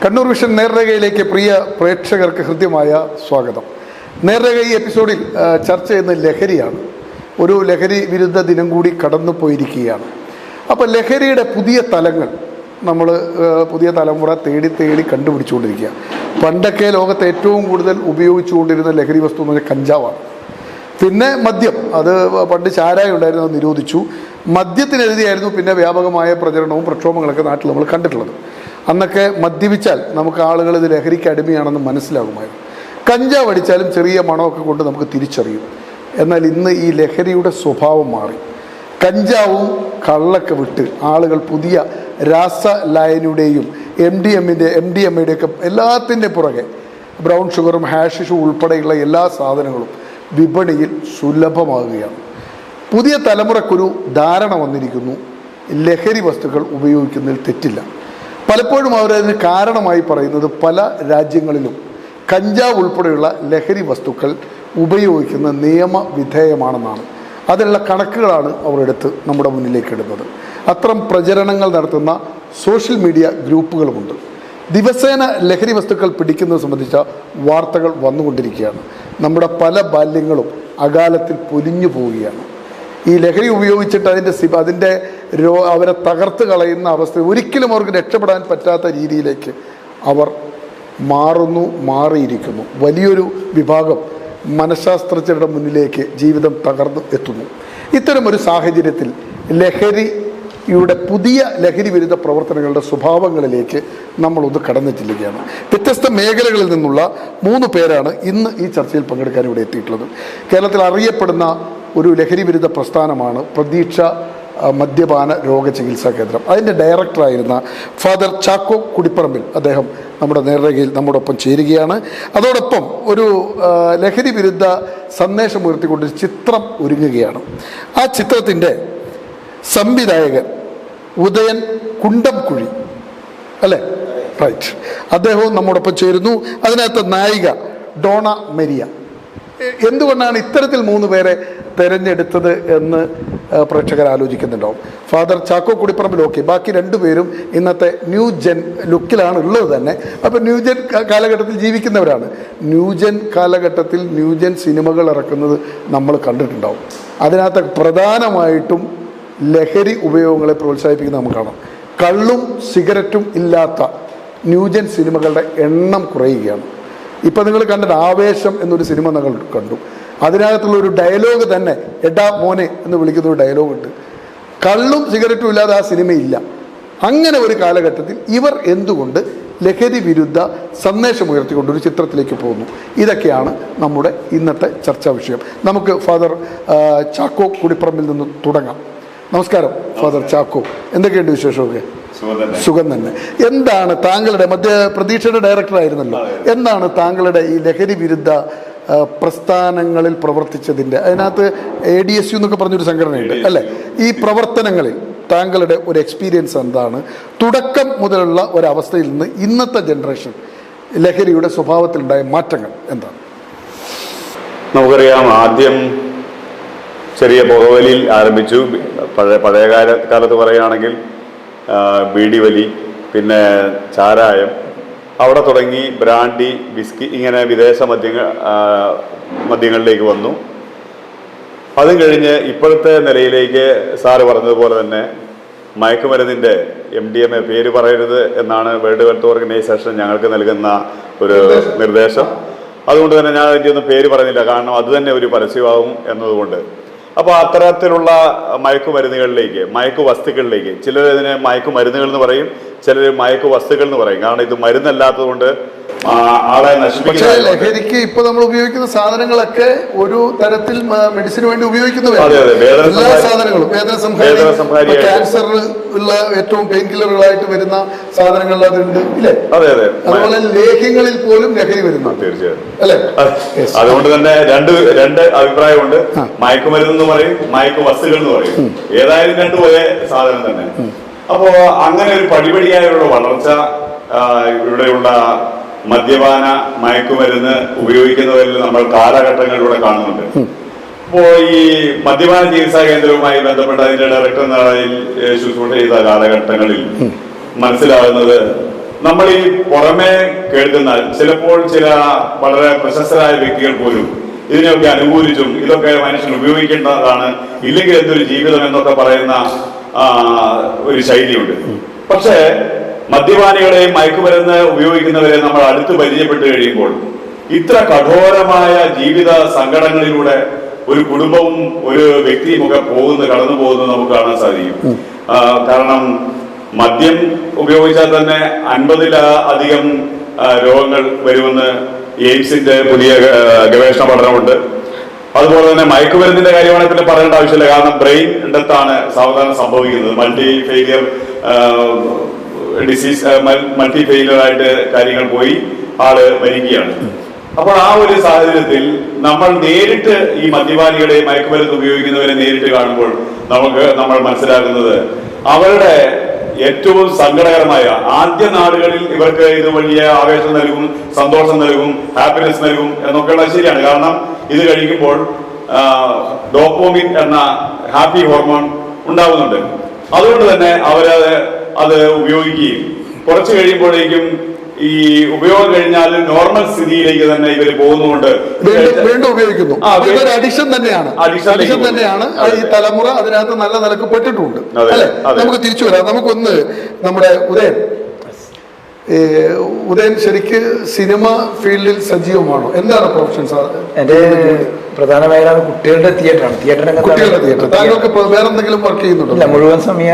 Kannur vision നേർരേഖയിലേക്ക് പ്രിയ പ്രേക്ഷകർക്ക് ഹൃദ്യമായ സ്വാഗതം. നേർരേഖ ഈ എപ്പിസോഡിൽ ചർച്ച ചെയ്യുന്ന ലഹരിയാണ്. ഒരു ലഹരി വിരുദ്ധ ദിനം കൂടി കടന്നു പോയിരിക്കുകയാണ്. അപ്പോൾ ലഹരിയുടെ പുതിയ തലങ്ങൾ നമ്മൾ പുതിയ തലമുറ തേടി കണ്ടുപിടിച്ചുകൊണ്ടിരിക്കുക. പണ്ടൊക്കെ ലോകത്ത് ഏറ്റവും കൂടുതൽ ഉപയോഗിച്ചുകൊണ്ടിരുന്ന ലഹരി വസ്തു എന്ന് പറഞ്ഞാൽ കഞ്ചാവാണ്. പിന്നെ മദ്യം, അത് പണ്ട് ചാരായം ഉണ്ടായിരുന്നു, അത് നിരോധിച്ചു. മദ്യത്തിനെതിരെയായിരുന്നു പിന്നെ വ്യാപകമായ പ്രചരണവും പ്രക്ഷോഭങ്ങളൊക്കെ നാട്ടിൽ നമ്മൾ കണ്ടിട്ടുള്ളത്. അന്നൊക്കെ മദ്യപിച്ചാൽ നമുക്ക് ആളുകൾ ഇത് ലഹരിക്ക് അടിമയാണെന്ന് മനസ്സിലാകുമായിരുന്നു. കഞ്ചാവ് അടിച്ചാലും ചെറിയ മണമൊക്കെ കൊണ്ട് നമുക്ക് തിരിച്ചറിയും. എന്നാൽ ഇന്ന് ഈ ലഹരിയുടെ സ്വഭാവം മാറി. കഞ്ചാവും കള്ളൊക്കെ വിട്ട് ആളുകൾ പുതിയ രാസലായനിയുടെയും എം ഡി എമ്മയുടെയൊക്കെ എല്ലാത്തിൻ്റെ പുറകെ ബ്രൗൺ ഷുഗറും ഹാഷിഷും ഉൾപ്പെടെയുള്ള എല്ലാ സാധനങ്ങളും വിപണിയിൽ സുലഭമാകുകയാണ്. പുതിയ തലമുറക്കൊരു ധാരണ വന്നിരിക്കുന്നു, ലഹരി വസ്തുക്കൾ ഉപയോഗിക്കുന്നതിൽ തെറ്റില്ല. പലപ്പോഴും അവരതിന് കാരണമായി പറയുന്നത് പല രാജ്യങ്ങളിലും കഞ്ചാവ് ഉൾപ്പെടെയുള്ള ലഹരി വസ്തുക്കൾ ഉപയോഗിക്കുന്ന നിയമവിധേയമാണെന്നാണ്. അതിനുള്ള കണക്കുകളാണ് അവർ എടുത്ത് നമ്മുടെ മുന്നിലേക്ക് ഇടുന്നത്. അത്തരം പ്രചരണങ്ങൾ നടത്തുന്ന സോഷ്യൽ മീഡിയ ഗ്രൂപ്പുകളുമുണ്ട്. ദിവസേന ലഹരി വസ്തുക്കൾ പിടിക്കുന്നത് സംബന്ധിച്ച വാർത്തകൾ വന്നുകൊണ്ടിരിക്കുകയാണ്. നമ്മുടെ പല ബാല്യങ്ങളും അകാലത്തിൽ പൊലിഞ്ഞു പോവുകയാണ്. ഈ ലഹരി ഉപയോഗിച്ചിട്ട് അതിൻ്റെ അവരെ തകർത്ത് കളയുന്ന അവസ്ഥ, ഒരിക്കലും അവർക്ക് രക്ഷപ്പെടാൻ പറ്റാത്ത രീതിയിലേക്ക് അവർ മാറിയിരിക്കുന്നു. വലിയൊരു വിഭാഗം മനഃശാസ്ത്രജ്ഞരുടെ മുന്നിലേക്ക് ജീവിതം തകർന്നു എത്തുന്നു. ഇത്തരമൊരു സാഹചര്യത്തിൽ ലഹരിയുടെ പുതിയ ലഹരി വിരുദ്ധ പ്രവർത്തനങ്ങളുടെ സ്വഭാവങ്ങളിലേക്ക് നമ്മളൊന്ന് കടന്നെത്തിയിരിക്കുകയാണ്. വ്യത്യസ്ത മേഖലകളിൽ നിന്നുള്ള 3 പേരാണ് ഇന്ന് ഈ ചർച്ചയിൽ പങ്കെടുക്കാൻ ഇവിടെ എത്തിയിട്ടുള്ളത്. കേരളത്തിൽ അറിയപ്പെടുന്ന ഒരു ലഹരി വിരുദ്ധ പ്രസ്ഥാനമാണ് പ്രതീക്ഷ മദ്യപാന രോഗ ചികിത്സാ കേന്ദ്രം. അതിൻ്റെ ഡയറക്ടറായിരുന്ന ഫാദർ ചാക്കോ കുടിപ്പറമ്പിൽ അദ്ദേഹം നമ്മുടെ നേർരേഖയിൽ നമ്മോടൊപ്പം ചേരുകയാണ്. അതോടൊപ്പം ഒരു ലഹരി വിരുദ്ധ സന്ദേശം ഉയർത്തിക്കൊണ്ട് ചിത്രം ഒരുങ്ങുകയാണ്. ആ ചിത്രത്തിൻ്റെ സംവിധായകൻ ഉദയൻ കുണ്ടംകുഴി അല്ലേ, റൈറ്റ്, അദ്ദേഹവും നമ്മോടൊപ്പം ചേരുന്നു. അതിനകത്ത് നായിക ഡോണ മരിയ. എന്തുകൊണ്ടാണ് ഇത്തരത്തിൽ 3 പേരെ തിരഞ്ഞെടുത്തത് എന്ന് പ്രേക്ഷകർ ആലോചിക്കുന്നുണ്ടാവും. ഫാദർ ചാക്കോ കുടിപ്പറമ്പിൽ ഓക്കെ, ബാക്കി 2 പേരും ഇന്നത്തെ ന്യൂ ജെൻ ലുക്കിലാണ് ഉള്ളത് തന്നെ. അപ്പോൾ ന്യൂ ജെൻ കാലഘട്ടത്തിൽ ജീവിക്കുന്നവരാണ്. ന്യൂ ജെൻ കാലഘട്ടത്തിൽ ന്യൂ ജെൻ സിനിമകൾ ഇറക്കുന്നത് നമ്മൾ കണ്ടിട്ടുണ്ടാവും. അതിനകത്ത് പ്രധാനമായിട്ടും ലഹരി ഉപയോഗങ്ങളെ പ്രോത്സാഹിപ്പിക്കുന്നത് നമുക്ക് കാണാം. കള്ളും സിഗരറ്റും ഇല്ലാത്ത ന്യൂജൻ സിനിമകളുടെ എണ്ണം കുറയുകയാണ്. ഇപ്പം നിങ്ങൾ കണ്ടിട്ട് ആവേശം എന്നൊരു സിനിമ നിങ്ങൾ കണ്ടു. അതിനകത്തുള്ള ഒരു ഡയലോഗ് തന്നെ എടാ മോനെ എന്ന് വിളിക്കുന്ന ഒരു ഡയലോഗുണ്ട്. കള്ളും സിഗരറ്റും ഇല്ലാതെ ആ സിനിമയില്ല. അങ്ങനെ ഒരു കാലഘട്ടത്തിൽ ഇവർ എന്തുകൊണ്ട് ലഹരി വിരുദ്ധ സന്ദേശം ഉയർത്തിക്കൊണ്ടൊരു ചിത്രത്തിലേക്ക് പോകുന്നു? ഇതൊക്കെയാണ് നമ്മുടെ ഇന്നത്തെ ചർച്ചാ വിഷയം. നമുക്ക് ഫാദർ ചാക്കോ കുടിപ്പറമ്പിൽ നിന്ന് തുടങ്ങാം. നമസ്കാരം ഫാദർ ചാക്കോ, എന്തൊക്കെയുണ്ട് വിശേഷമൊക്കെ? സുഖം തന്നെ. എന്താണ് താങ്കളുടെ പ്രതീക്ഷയുടെ ഡയറക്ടറായിരുന്നല്ലോ, എന്താണ് താങ്കളുടെ ഈ ലഹരി വിരുദ്ധ പ്രസ്ഥാനങ്ങളിൽ പ്രവർത്തിച്ചതിൻ്റെ, അതിനകത്ത് ADSU എന്നൊക്കെ പറഞ്ഞൊരു സംഘടനയുണ്ട് അല്ലേ, ഈ പ്രവർത്തനങ്ങളിൽ താങ്കളുടെ ഒരു എക്സ്പീരിയൻസ് എന്താണ്? തുടക്കം മുതലുള്ള ഒരവസ്ഥയിൽ നിന്ന് ഇന്നത്തെ ജനറേഷൻ ലഹരിയുടെ സ്വഭാവത്തിലുണ്ടായ മാറ്റങ്ങൾ എന്താണ്? നമുക്കറിയാം, ആദ്യം ചെറിയ പുകവലിയിൽ ആരംഭിച്ചു. പഴയ കാലത്ത് പറയുകയാണെങ്കിൽ ബീഡി വലി, പിന്നെ ചാരായം, അവിടെ തുടങ്ങി ബ്രാൻഡി, വിസ്കി, ഇങ്ങനെ വിദേശ മദ്യങ്ങളിലേക്ക് വന്നു. അതും കഴിഞ്ഞ് ഇപ്പോഴത്തെ നിലയിലേക്ക് സാറ് പറഞ്ഞതുപോലെ തന്നെ മയക്കുമരുന്നിൻ്റെ MDMA, പേര് പറയരുത് എന്നാണ് വേൾഡ് ഹെൽത്ത് ഓർഗനൈസേഷൻ ഞങ്ങൾക്ക് നൽകുന്ന ഒരു നിർദ്ദേശം. അതുകൊണ്ട് തന്നെ ഞാൻ അതിൻ്റെ ഒന്നും പേര് പറയുന്നില്ല, കാരണം അത് തന്നെ ഒരു പരസ്യമാകും എന്നതുകൊണ്ട്. അപ്പോൾ അത്തരത്തിലുള്ള മയക്കുമരുന്നുകളിലേക്ക്, മയക്കുവസ്തുക്കളിലേക്ക്, ചിലർ ഇതിനെ മയക്കുമരുന്നുകൾ എന്ന് പറയും, ചിലർ മയക്കുവസ്തുക്കൾ എന്ന് പറയും. കാരണം ഇത് മരുന്നല്ലാത്തത് കൊണ്ട് ആളെ നശിപ്പിക്കുന്ന. ലഹരിക്ക് ഇപ്പൊ നമ്മൾ ഉപയോഗിക്കുന്ന സാധനങ്ങളൊക്കെ ഒരു തരത്തിൽ മെഡിസിന് വേണ്ടി ഉപയോഗിക്കുന്നവരാണ്. എല്ലാ സാധനങ്ങളും വേദനസംഹാരി, ക്യാൻസർ ഉള്ള ഏറ്റവും പെയിൻ കില്ലറുകളായിട്ട് വരുന്ന സാധനങ്ങളിൽ അതുണ്ട് ഇല്ലേ? അതെ അതെ. അതുപോലെ ലേഹ്യങ്ങളിൽ പോലും ലഹരി വരുന്നു. തീർച്ചയായും അല്ലെ? അതുകൊണ്ട് തന്നെ രണ്ട് അഭിപ്രായമുണ്ട്. മയക്കുമരുന്ന് എന്ന് പറയും, മയക്കുവസ്തുക്കൾ എന്ന് പറയും. ഏതായാലും 2 ഒരേ സാധനം തന്നെ. അപ്പോ അങ്ങനെ ഒരു പടിപടിയായുള്ള വളർച്ച ഇവിടെയുള്ള മദ്യപാന മയക്കുമരുന്ന് ഉപയോഗിക്കുന്നവരിൽ നമ്മൾ കാലഘട്ടങ്ങളിലൂടെ കാണുന്നുണ്ട്. അപ്പോൾ ഈ മദ്യപാന ചികിത്സാ കേന്ദ്രവുമായി ബന്ധപ്പെട്ട അതിന്റെ ഡയറക്ടർ എന്ന നിലയിൽ ശുശ്രൂഷ ചെയ്ത കാലഘട്ടങ്ങളിൽ മനസ്സിലാകുന്നത് നമ്മൾ ഈ പുറമെ കേൾക്കുന്ന ചിലപ്പോൾ ചില വളരെ പ്രശസ്തരായ വ്യക്തികൾ പോലും ഇതിനെയൊക്കെ അനുകൂലിച്ചും ഇതൊക്കെ മനുഷ്യൻ ഉപയോഗിക്കേണ്ടതാണ്, ഇല്ലെങ്കിൽ എന്തൊരു ജീവിതം എന്നൊക്കെ പറയുന്ന ഒരു ശൈലിയുണ്ട്. പക്ഷേ മദ്യപാനികളെയും മയക്കുമരുന്ന് ഉപയോഗിക്കുന്നവരെ നമ്മൾ അടുത്ത് പരിചയപ്പെട്ട് കഴിയുമ്പോൾ ഇത്ര കഠോരമായ ജീവിത സങ്കടങ്ങളിലൂടെ ഒരു കുടുംബവും ഒരു വ്യക്തിയും ഒക്കെ കടന്നു പോകുന്നത് നമുക്ക് കാണാൻ സാധിക്കും. കാരണം മദ്യം ഉപയോഗിച്ചാൽ തന്നെ 50-ലധികം രോഗങ്ങൾ വരുമെന്ന് എയിംസിന്റെ പുതിയ ഗവേഷണ പഠനമുണ്ട്. അതുപോലെ തന്നെ മയക്കുമരുന്നിന്റെ കാര്യമാണെങ്കിൽ പിന്നെ പറയേണ്ട ആവശ്യമില്ല. കാരണം ബ്രെയിൻ ഡെത്താണ് സാധാരണ സംഭവിക്കുന്നത്. മൾട്ടി ഫെയിലിയർ ആയിട്ട് കാര്യങ്ങൾ പോയി ആള് മരിക്കുകയാണ്. അപ്പോൾ ആ ഒരു സാഹചര്യത്തിൽ നമ്മൾ നേരിട്ട് ഈ മദ്യപാനികളെ മയക്കുമരുന്ന് ഉപയോഗിക്കുന്നവരെ നേരിട്ട് കാണുമ്പോൾ നമ്മൾ മനസ്സിലാക്കുന്നത് അവരുടെ ഏറ്റവും സങ്കടകരമായ ആദ്യ നാടുകളിൽ ഇവർക്ക് ഇത് വലിയ ആവേശം നൽകും, സന്തോഷം നൽകും, ഹാപ്പിനെസ് നൽകും എന്നൊക്കെയുള്ള ശരിയാണ്. കാരണം ഇത് കഴിക്കുമ്പോൾ ഡോപ്പോമിൻ എന്ന ഹാപ്പി ഹോർമോൺ ഉണ്ടാകുന്നുണ്ട്. അതുകൊണ്ട് തന്നെ അത് ഉപയോഗിക്കുകയും കുറച്ച് കഴിയുമ്പോഴേക്കും ഈ ഉപയോഗം കഴിഞ്ഞാൽ നോർമൽ സ്ഥിതിയിലേക്ക് തന്നെ ഇവർ പോകുന്നുകൊണ്ട് വീണ്ടും ഉപയോഗിക്കുന്നു. അഡിക്ഷൻ തന്നെയാണ് ഈ തലമുറ അതിനകത്ത് നല്ല നിലക്ക് പെട്ടിട്ടുണ്ട് അല്ലെ. നമുക്ക് തിരിച്ചു വരാം. നമുക്കൊന്ന് നമ്മുടെ ഉദയൻ ശരിക്ക് സിനിമ ഫീൽഡിൽ സജീവമാണോ? എന്താണ് പ്രൊഫഷൻ സാർ? എന്റെ പ്രധാന മേഖല കുട്ടികളുടെ തിയേറ്ററാണ്. തിയേറ്റർ. താങ്കൾക്ക് വേറെ എന്തെങ്കിലും വർക്ക് ചെയ്യുന്നുണ്ടോ? ഇല്ല, മുഴുവൻ സമയ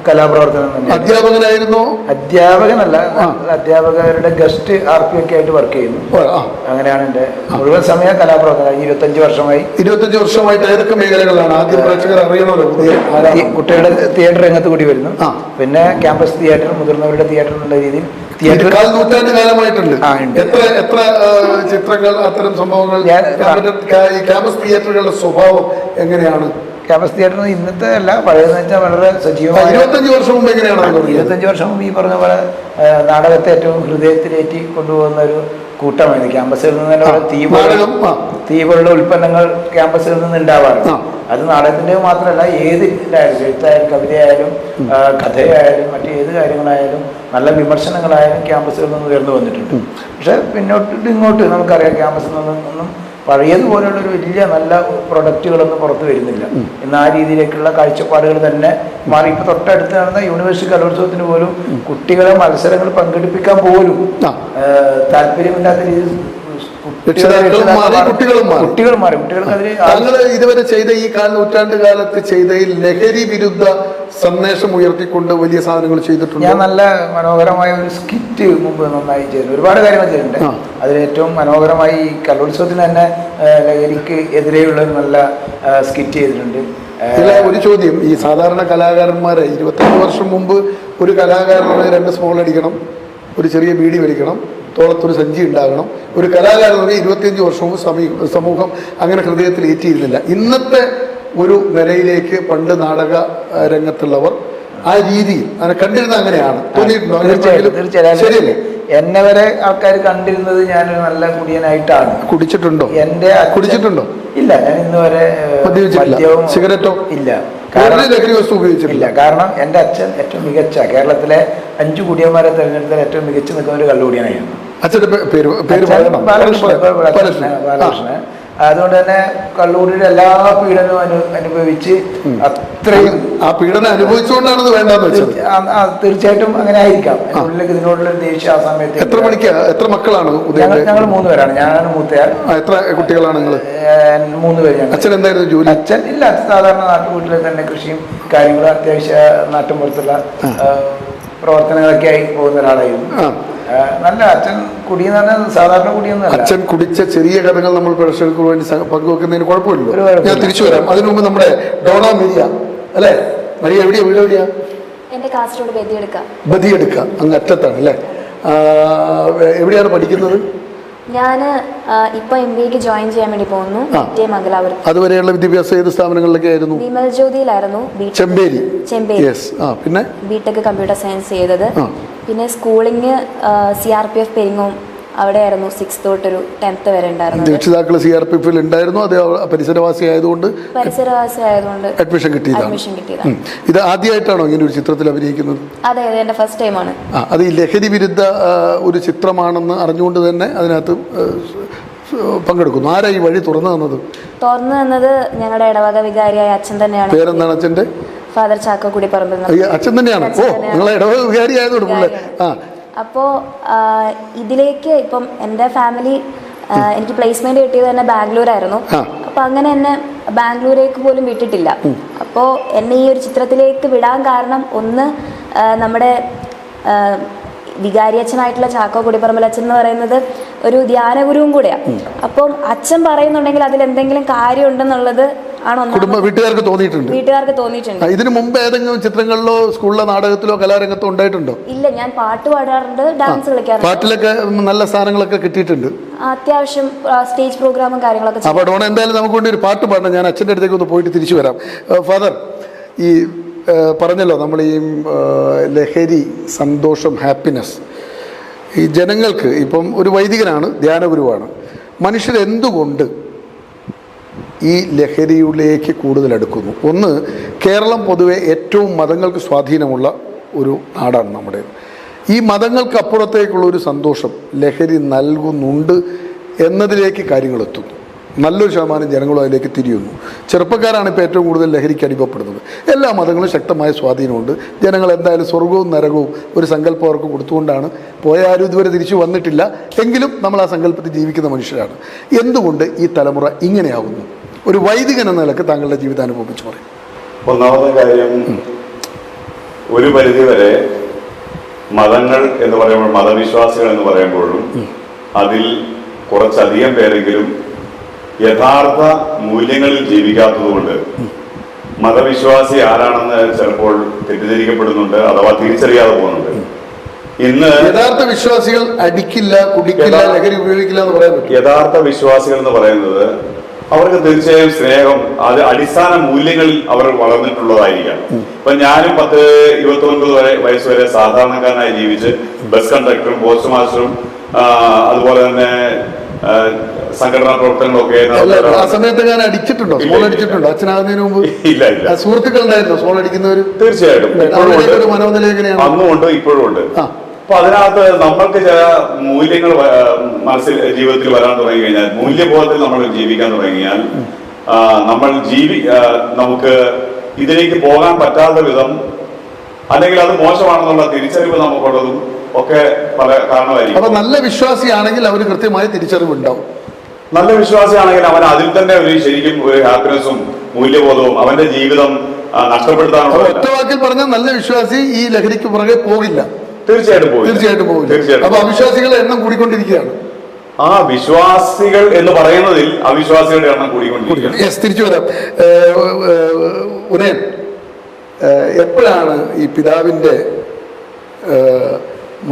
കലാപ്രവർത്തനം തന്നെ. അധ്യാപകനായിരുന്നു? അധ്യാപകനല്ല, അധ്യാപകരുടെ ഗസ്റ്റ് RP ഒക്കെ ആയിട്ട് വർക്ക് ചെയ്യുന്നു. അങ്ങനെയാണ് എന്റെ മുഴുവൻ സമയ കലാപ്രവർത്തനം. 25 വർഷമായി. 25 വർഷമായിട്ട് ഏതൊക്കെ മേഖലകളാണ് ആദ്യം പ്രേക്ഷകർ അറിയണമല്ലോ? കുട്ടികളുടെ തിയേറ്റർ രംഗത്ത് കൂടി വരുന്നു. പിന്നെ ക്യാമ്പസ് തിയേറ്റർ, മുതിർന്നവരുടെ തിയേറ്റർ എന്നുള്ള രീതിയിൽ നൂറ്റാണ്ട് കാലമായിട്ടുണ്ട്. എത്ര ചിത്രങ്ങൾ, അത്തരം സംഭവങ്ങൾ? ക്യാമ്പസ് തിയേറ്ററുകളുടെ സ്വഭാവം എങ്ങനെയാണ്? ക്യാമ്പസ് തിയേറ്റർ ഇന്നത്തെ അല്ല, പഴയതെന്ന് വെച്ചാൽ വളരെ സജീവമായി. 25 വർഷം മുമ്പ് എങ്ങനെയാണ്? 25 വർഷം മുമ്പ് ഈ പറഞ്ഞ പോലെ നാടകത്തെ ഏറ്റവും ഹൃദയത്തിലേറ്റി കൊണ്ടുപോകുന്ന ഒരു കൂട്ടമായിരുന്നു. ക്യാമ്പസുകളിൽ നിന്ന് തന്നെ തീവുള്ള ഉൽപ്പന്നങ്ങൾ ക്യാമ്പസുകളിൽ നിന്ന് ഉണ്ടാവാറുണ്ട്. അത് നാടകത്തിന്റെ മാത്രമല്ല, ഏത് എഴുത്തായാലും കവിതയായാലും കഥയായാലും മറ്റു ഏത് കാര്യങ്ങളായാലും നല്ല വിമർശനങ്ങളായാലും ക്യാമ്പസുകളിൽ നിന്ന് ഉയർന്നു വന്നിട്ടുണ്ട്. പക്ഷെ ഇങ്ങോട്ട് നമുക്കറിയാം, ക്യാമ്പസിൽ നിന്നൊന്നും പഴയതുപോലെയുള്ളൊരു വലിയ നല്ല പ്രൊഡക്റ്റുകളൊന്നും പുറത്തു വരുന്നില്ല. ഇന്ന് ആ രീതിയിലേക്കുള്ള കാഴ്ചപ്പാടുകൾ തന്നെ മാറി. ഇപ്പൊ തൊട്ടടുത്ത് നടന്ന യൂണിവേഴ്സിറ്റി കലോത്സവത്തിന് പോലും കുട്ടികളെ മത്സരങ്ങൾ പങ്കെടുപ്പിക്കാൻ പോലും താല്പര്യമില്ലാത്ത രീതിയിൽ കുട്ടികൾ മാറി. താങ്കൾ ഇതുവരെ ചെയ്ത ഈ നൂറ്റാണ്ട് കാലത്ത് ചെയ്തതിൽ ലഹരി വിരുദ്ധ സന്ദേശം ഉയർത്തിക്കൊണ്ട് വലിയ സാധനങ്ങൾ ചെയ്തിട്ടുണ്ട്. ഞാൻ നല്ല മനോഹരമായ ഒരു സ്കിറ്റ് മുമ്പ് നന്നായി ചെയ്തു. ഒരുപാട് കാര്യങ്ങൾ ചെയ്തിട്ടുണ്ട്. അതിൽ ഏറ്റവും മനോഹരമായി ഈ കലോത്സവത്തിന് തന്നെ ലഹരിക്ക് എതിരെയുള്ള ഒരു നല്ല സ്കിറ്റ് ചെയ്തിട്ടുണ്ട്. ഒരു ചോദ്യം, ഈ സാധാരണ കലാകാരന്മാരെ 25 വർഷം മുമ്പ് ഒരു കലാകാരന് 2 സ്മോൾ അടിക്കണം, ഒരു ചെറിയ ബീഡി വലിക്കണം, തോളത്തൊരു സഞ്ചി ഉണ്ടാകണം. ഒരു കലാകാരന് 25 വർഷവും സമൂഹം അങ്ങനെ ഹൃദയത്തിൽ ഏറ്റിയിരുന്നില്ല. ഇന്നത്തെ ഒരു നിലയിലേക്ക് പണ്ട് നാടക രംഗത്തുള്ളവർ ആ രീതിയിൽ അങ്ങനെ കണ്ടിരുന്ന അങ്ങനെയാണ് തോന്നിയിട്ടുണ്ടോ? തീർച്ചയായും. എന്നെ വരെ ആൾക്കാർ കണ്ടിരുന്നത് ഞാൻ നല്ല കുടിയനായിട്ടാണ്. കുടിച്ചിട്ടുണ്ടോ? കുടിച്ചിട്ടുണ്ടോ? ഇല്ല, ഞാൻ ഇന്ന് വരെ മദ്യവും സിഗരറ്റോ ഇല്ല, ലഹരി വസ്തു ഉപയോഗിച്ചിട്ടില്ല. കാരണം എൻ്റെ അച്ഛൻ ഏറ്റവും മികച്ച, കേരളത്തിലെ 5 കുടിയന്മാരെ തെരഞ്ഞെടുത്താൽ ഏറ്റവും മികച്ചു നിൽക്കുന്ന ഒരു കള്ളുകുടിയനായിരുന്നു. അച്ഛൻ്റെ പേര് ബാലകൃഷ്ണൻ. അതുകൊണ്ട് തന്നെ കള്ളൂരിയുടെ എല്ലാ പീഡനവും അനുഭവിച്ച് അത്രയും ആ പീഡനം അനുഭവിച്ചുകൊണ്ടാണ് വേണ്ടെന്ന് വെച്ചത്. തീർച്ചയായിട്ടും അങ്ങനെ ആയിരിക്കാം. ഉള്ളിലേക്ക് ഇതിനോടുള്ള ദേഷ്യം ആ സമയത്ത്. എത്ര മക്കളാണ്? ഞങ്ങൾ 3 പേരാണ്. ഞാനാണ് മൂത്തയാൾ. എത്ര കുട്ടികളാണ് നിങ്ങൾ? 3 പേര്. അച്ഛൻ എന്തായിരുന്നു ജോലി? അച്ഛൻ ഇല്ല, സാധാരണ നാട്ടുകൂട്ടിലെ തന്നെ കൃഷിയും കാര്യങ്ങളും അത്യാവശ്യ നാട്ടുമ്പുറത്തുള്ള പ്രവർത്തനങ്ങളൊക്കെ ആയി പോകുന്ന ഒരാളായിരുന്നു. നല്ല അച്ഛൻ കുടിയെന്ന് പറഞ്ഞാൽ സാധാരണ കുടിയൊന്നും. അച്ഛൻ കുടിച്ച ചെറിയ കഥകൾ നമ്മൾ പ്രേക്ഷകർക്ക് വേണ്ടി പങ്കുവെക്കുന്നതിന് കുഴപ്പമില്ലല്ലോ. ഞാൻ തിരിച്ചു വരാം. അതിനു മുമ്പ് നമ്മുടെ ഡോണ മരിയ അല്ലേ? മരിയ എവിടെയാ? വീട് എവിടെയാ? ബദിയെടുക്ക, അങ്ങ് അറ്റത്താണ് അല്ലേ? എവിടെയാണ് പഠിക്കുന്നത്? ഞാൻ ഇപ്പൊ MBA ജോയിൻ ചെയ്യാൻ വേണ്ടി പോകുന്നു. അതുവരെയുള്ള വിദ്യാഭ്യാസം ഏത് സ്ഥാപനങ്ങളിലൊക്കെ ആയിരുന്നു? വിമൽ ജ്യോതിയിലായിരുന്നു. ചെമ്പേരി. പിന്നെ ബിടെക് കമ്പ്യൂട്ടർ സയൻസ് ചെയ്തത്. പിന്നെ സ്കൂളിങ് CRPF പെരിങ്ങോം അവിടെയായിരുന്നു 6th തൊട്ടൊരു 10th വരെ ഉണ്ടായിരുന്നത്. രക്ഷിതാക്കൾ CRPF ഉണ്ടായിരുന്നു, അത് പരിസരവാസി ആയതുകൊണ്ട് അഡ്മിഷൻ കിട്ടിയതാണ്. ഇത് ആദ്യമായിട്ടാണോ ഇങ്ങനെ ഒരു ചിത്രത്തിൽ അഭിനയിക്കുന്നത്? അതെ, എന്റെ ഫസ്റ്റ് ടൈമാണ്. അത് ഈ ലഹരി വിരുദ്ധ ഒരു ചിത്രമാണെന്ന് അറിഞ്ഞുകൊണ്ട് തന്നെ അതിനകത്ത് പങ്കെടുക്കുന്നു. ആരാ ഈ വഴി തുറന്നു തന്നത്? ഞങ്ങളുടെ ഇടവക വികാരിയായ അച്ഛൻ തന്നെയാണ്. പേരെന്താണ് അച്ഛൻ്റെ? ഫാദർ ചാക്കോക്കുടി പറമ്പിൽ. അച്ഛൻ തന്നെയാണ്. ഓ, നിങ്ങളെ ഇടവക വികാരി ആയതുകൊണ്ട്. അപ്പോൾ ഇതിലേക്ക് ഇപ്പം എൻ്റെ ഫാമിലി എനിക്ക് പ്ലേസ്മെന്റ് കിട്ടിയത് തന്നെ ബാംഗ്ലൂരായിരുന്നു. അപ്പോൾ അങ്ങനെ എന്നെ ബാംഗ്ലൂരേക്ക് പോലും വിട്ടിട്ടില്ല. അപ്പോൾ എന്നെ ഈ ഒരു ചിത്രത്തിലേക്ക് വിടാൻ കാരണം ഒന്ന്, നമ്മുടെ വികാരി അച്ഛനായിട്ടുള്ള ചാക്കോ കുടിപ്പറമ്പൽ അച്ഛൻ എന്ന് പറയുന്നത് ഒരു ധ്യാനഗുരുവും കൂടെയാണ്. അപ്പം അച്ഛൻ പറയുന്നുണ്ടെങ്കിൽ അതിൽ എന്തെങ്കിലും കാര്യം ഉണ്ടെന്നുള്ളത് വീട്ടുകാർക്ക് തോന്നിയിട്ടുണ്ട്. ഇതിനു മുമ്പ് ഏതെങ്കിലും ചിത്രങ്ങളിലോ സ്കൂളിലോ നാടകത്തിലോ കലാരംഗത്തോ ഉണ്ടായിട്ടുണ്ടോ? ഇല്ല, ഞാൻ പാട്ട് പാടാറുണ്ട്, ഡാൻസ് കളിക്കാറുണ്ട്. പാട്ടിലൊക്കെ നല്ല സ്ഥാനങ്ങളൊക്കെ കിട്ടിയിട്ടുണ്ട്. അത്യാവശ്യം സ്റ്റേജ് പ്രോഗ്രാമും കാര്യങ്ങളൊക്കെ. അപ്പോൾ ഡോണ, എന്തായാലും നമുക്ക് വേണ്ടി ഒരു പാട്ട് പാടണം. ഞാൻ അച്ഛൻ്റെ അടുത്തേക്ക് ഒന്ന് പോയിട്ട് തിരിച്ചു വരാം. ഫാദർ, ഈ പറഞ്ഞല്ലോ നമ്മൾ ഈ ലഹരി, സന്തോഷം, ഹാപ്പിനെസ്, ഈ ജനങ്ങൾക്ക് ഇപ്പം ഒരു വൈദികനാണ്, ധ്യാനഗുരുവാണ്, മനുഷ്യരെന്തുകൊണ്ട് ഈ ലഹരിയിലേക്ക് കൂടുതൽ അടുക്കുന്നു? ഒന്ന്, കേരളം പൊതുവെ ഏറ്റവും മതങ്ങൾക്ക് സ്വാധീനമുള്ള ഒരു നാടാണ് നമ്മുടെ. ഈ മതങ്ങൾക്കപ്പുറത്തേക്കുള്ള ഒരു സന്തോഷം ലഹരി നൽകുന്നുണ്ട് എന്നതിലേക്ക് കാര്യങ്ങൾ എത്തുന്നു. നല്ലൊരു ശതമാനം ജനങ്ങളും അതിലേക്ക് തിരിയുന്നു. ചെറുപ്പക്കാരാണ് ഇപ്പോൾ ഏറ്റവും കൂടുതൽ ലഹരിക്ക് അടിമപ്പെടുന്നത്. എല്ലാ മതങ്ങളും ശക്തമായ സ്വാധീനമുണ്ട്. ജനങ്ങൾ എന്തായാലും സ്വർഗവും നരകവും ഒരു സങ്കല്പം അവർക്ക് കൊടുത്തുകൊണ്ടാണ് പോയാലും ഇതുവരെ തിരിച്ചു വന്നിട്ടില്ല. എങ്കിലും നമ്മൾ ആ സങ്കല്പത്തിൽ ജീവിക്കുന്ന മനുഷ്യരാണ്. എന്തുകൊണ്ട് ഈ തലമുറ ഇങ്ങനെയാവുന്നു? ഒരു വൈദികൻ എന്ന നിലക്ക് താങ്കളുടെ ജീവിതാനുഭവം വെച്ച് പറയും. ഒന്നാമത്തെ കാര്യം, ഒരു പരിധിവരെ മതങ്ങൾ എന്ന് പറയുമ്പോൾ, മതവിശ്വാസികൾ എന്ന് പറയുമ്പോഴും അതിൽ കുറച്ചധികം പേരെങ്കിലും യഥാർത്ഥ മൂല്യങ്ങളിൽ ജീവിക്കാത്തതുകൊണ്ട് മതവിശ്വാസി ആരാണെന്ന് ചിലപ്പോൾ തെറ്റിദ്ധരിക്കപ്പെടുന്നുണ്ട്, അഥവാ തിരിച്ചറിയാതെ പോകുന്നുണ്ട്. ഇന്ന് യഥാർത്ഥ വിശ്വാസികൾ അടിക്കില്ല, കുടിക്കില്ല, ലഹരി ഉപയോഗിക്കില്ല എന്ന് പറയുന്നത്. യഥാർത്ഥ വിശ്വാസികൾ എന്ന് പറയുന്നത് അവർക്ക് തീർച്ചയായും സ്നേഹം, അത് അടിസ്ഥാന മൂല്യങ്ങളിൽ അവർ വളർന്നിട്ടുള്ളതായിരിക്കാം. ഇപ്പൊ ഞാനും 10-29 വയസ്സ് വരെ സാധാരണക്കാരനായി ജീവിച്ച് ബസ് കണ്ടക്ടറും പോസ്റ്റ് മാസ്റ്ററും അതുപോലെ തന്നെ സംഘടനാ പ്രവർത്തനങ്ങളൊക്കെ. ആ സമയത്ത് ഞാൻ അടിച്ചിട്ടുണ്ടോ? സ്മോൾ അടിച്ചിട്ടുണ്ടോ അച്ഛനാകുന്നതിന് മുമ്പ്? ഇല്ല. സുഹൃത്തുക്കൾ ഉണ്ടായിരുന്നോ സ്മോൾ അടിക്കുന്നവര്? തീർച്ചയായിട്ടും അന്നും ഉണ്ട്, ഇപ്പോഴും ഉണ്ട്. അപ്പൊ അതിനകത്ത് നമ്മൾക്ക് ചില മൂല്യങ്ങൾ ജീവിതത്തിൽ വരാൻ തുടങ്ങി കഴിഞ്ഞാൽ, മൂല്യബോധത്തിൽ നമ്മൾ ജീവിക്കാൻ തുടങ്ങിയാൽ, നമുക്ക് ഇതിലേക്ക് പോകാൻ പറ്റാത്ത വിധം, അല്ലെങ്കിൽ അത് മോശമാണെന്നുള്ള തിരിച്ചറിവ് നമുക്കുള്ളതും ഒക്കെ പല കാരണമായിരിക്കും. അപ്പൊ നല്ല വിശ്വാസിയാണെങ്കിൽ അവന് കൃത്യമായ തിരിച്ചറിവുണ്ടാവും. നല്ല വിശ്വാസിയാണെങ്കിൽ അവൻ അതിൽ തന്നെ ശരിക്കും ഒരു ഹാപ്പിനെസ്സും മൂല്യബോധവും അവന്റെ ജീവിതം നഷ്ടപ്പെടുത്താനുള്ള. ഒറ്റ വാക്കിൽ പറഞ്ഞാൽ നല്ല വിശ്വാസി ഈ ലഹരിക്ക് പുറകെ പോകില്ല. തീർച്ചയായിട്ടും പോകില്ല. അപ്പൊ അവിശ്വാസികളുടെ എണ്ണം കൂടിക്കൊണ്ടിരിക്കുകയാണ്. ആ വിശ്വാസികൾ എന്ന് പറയുന്നതിൽ അവിശ്വാസികളുടെ എണ്ണം കൂടിക്കൊണ്ടിരിക്കുകയാണ്. തിരിച്ചു വരാം. ഉദയൻ, എപ്പോഴാണ് ഈ പിതാവിന്റെ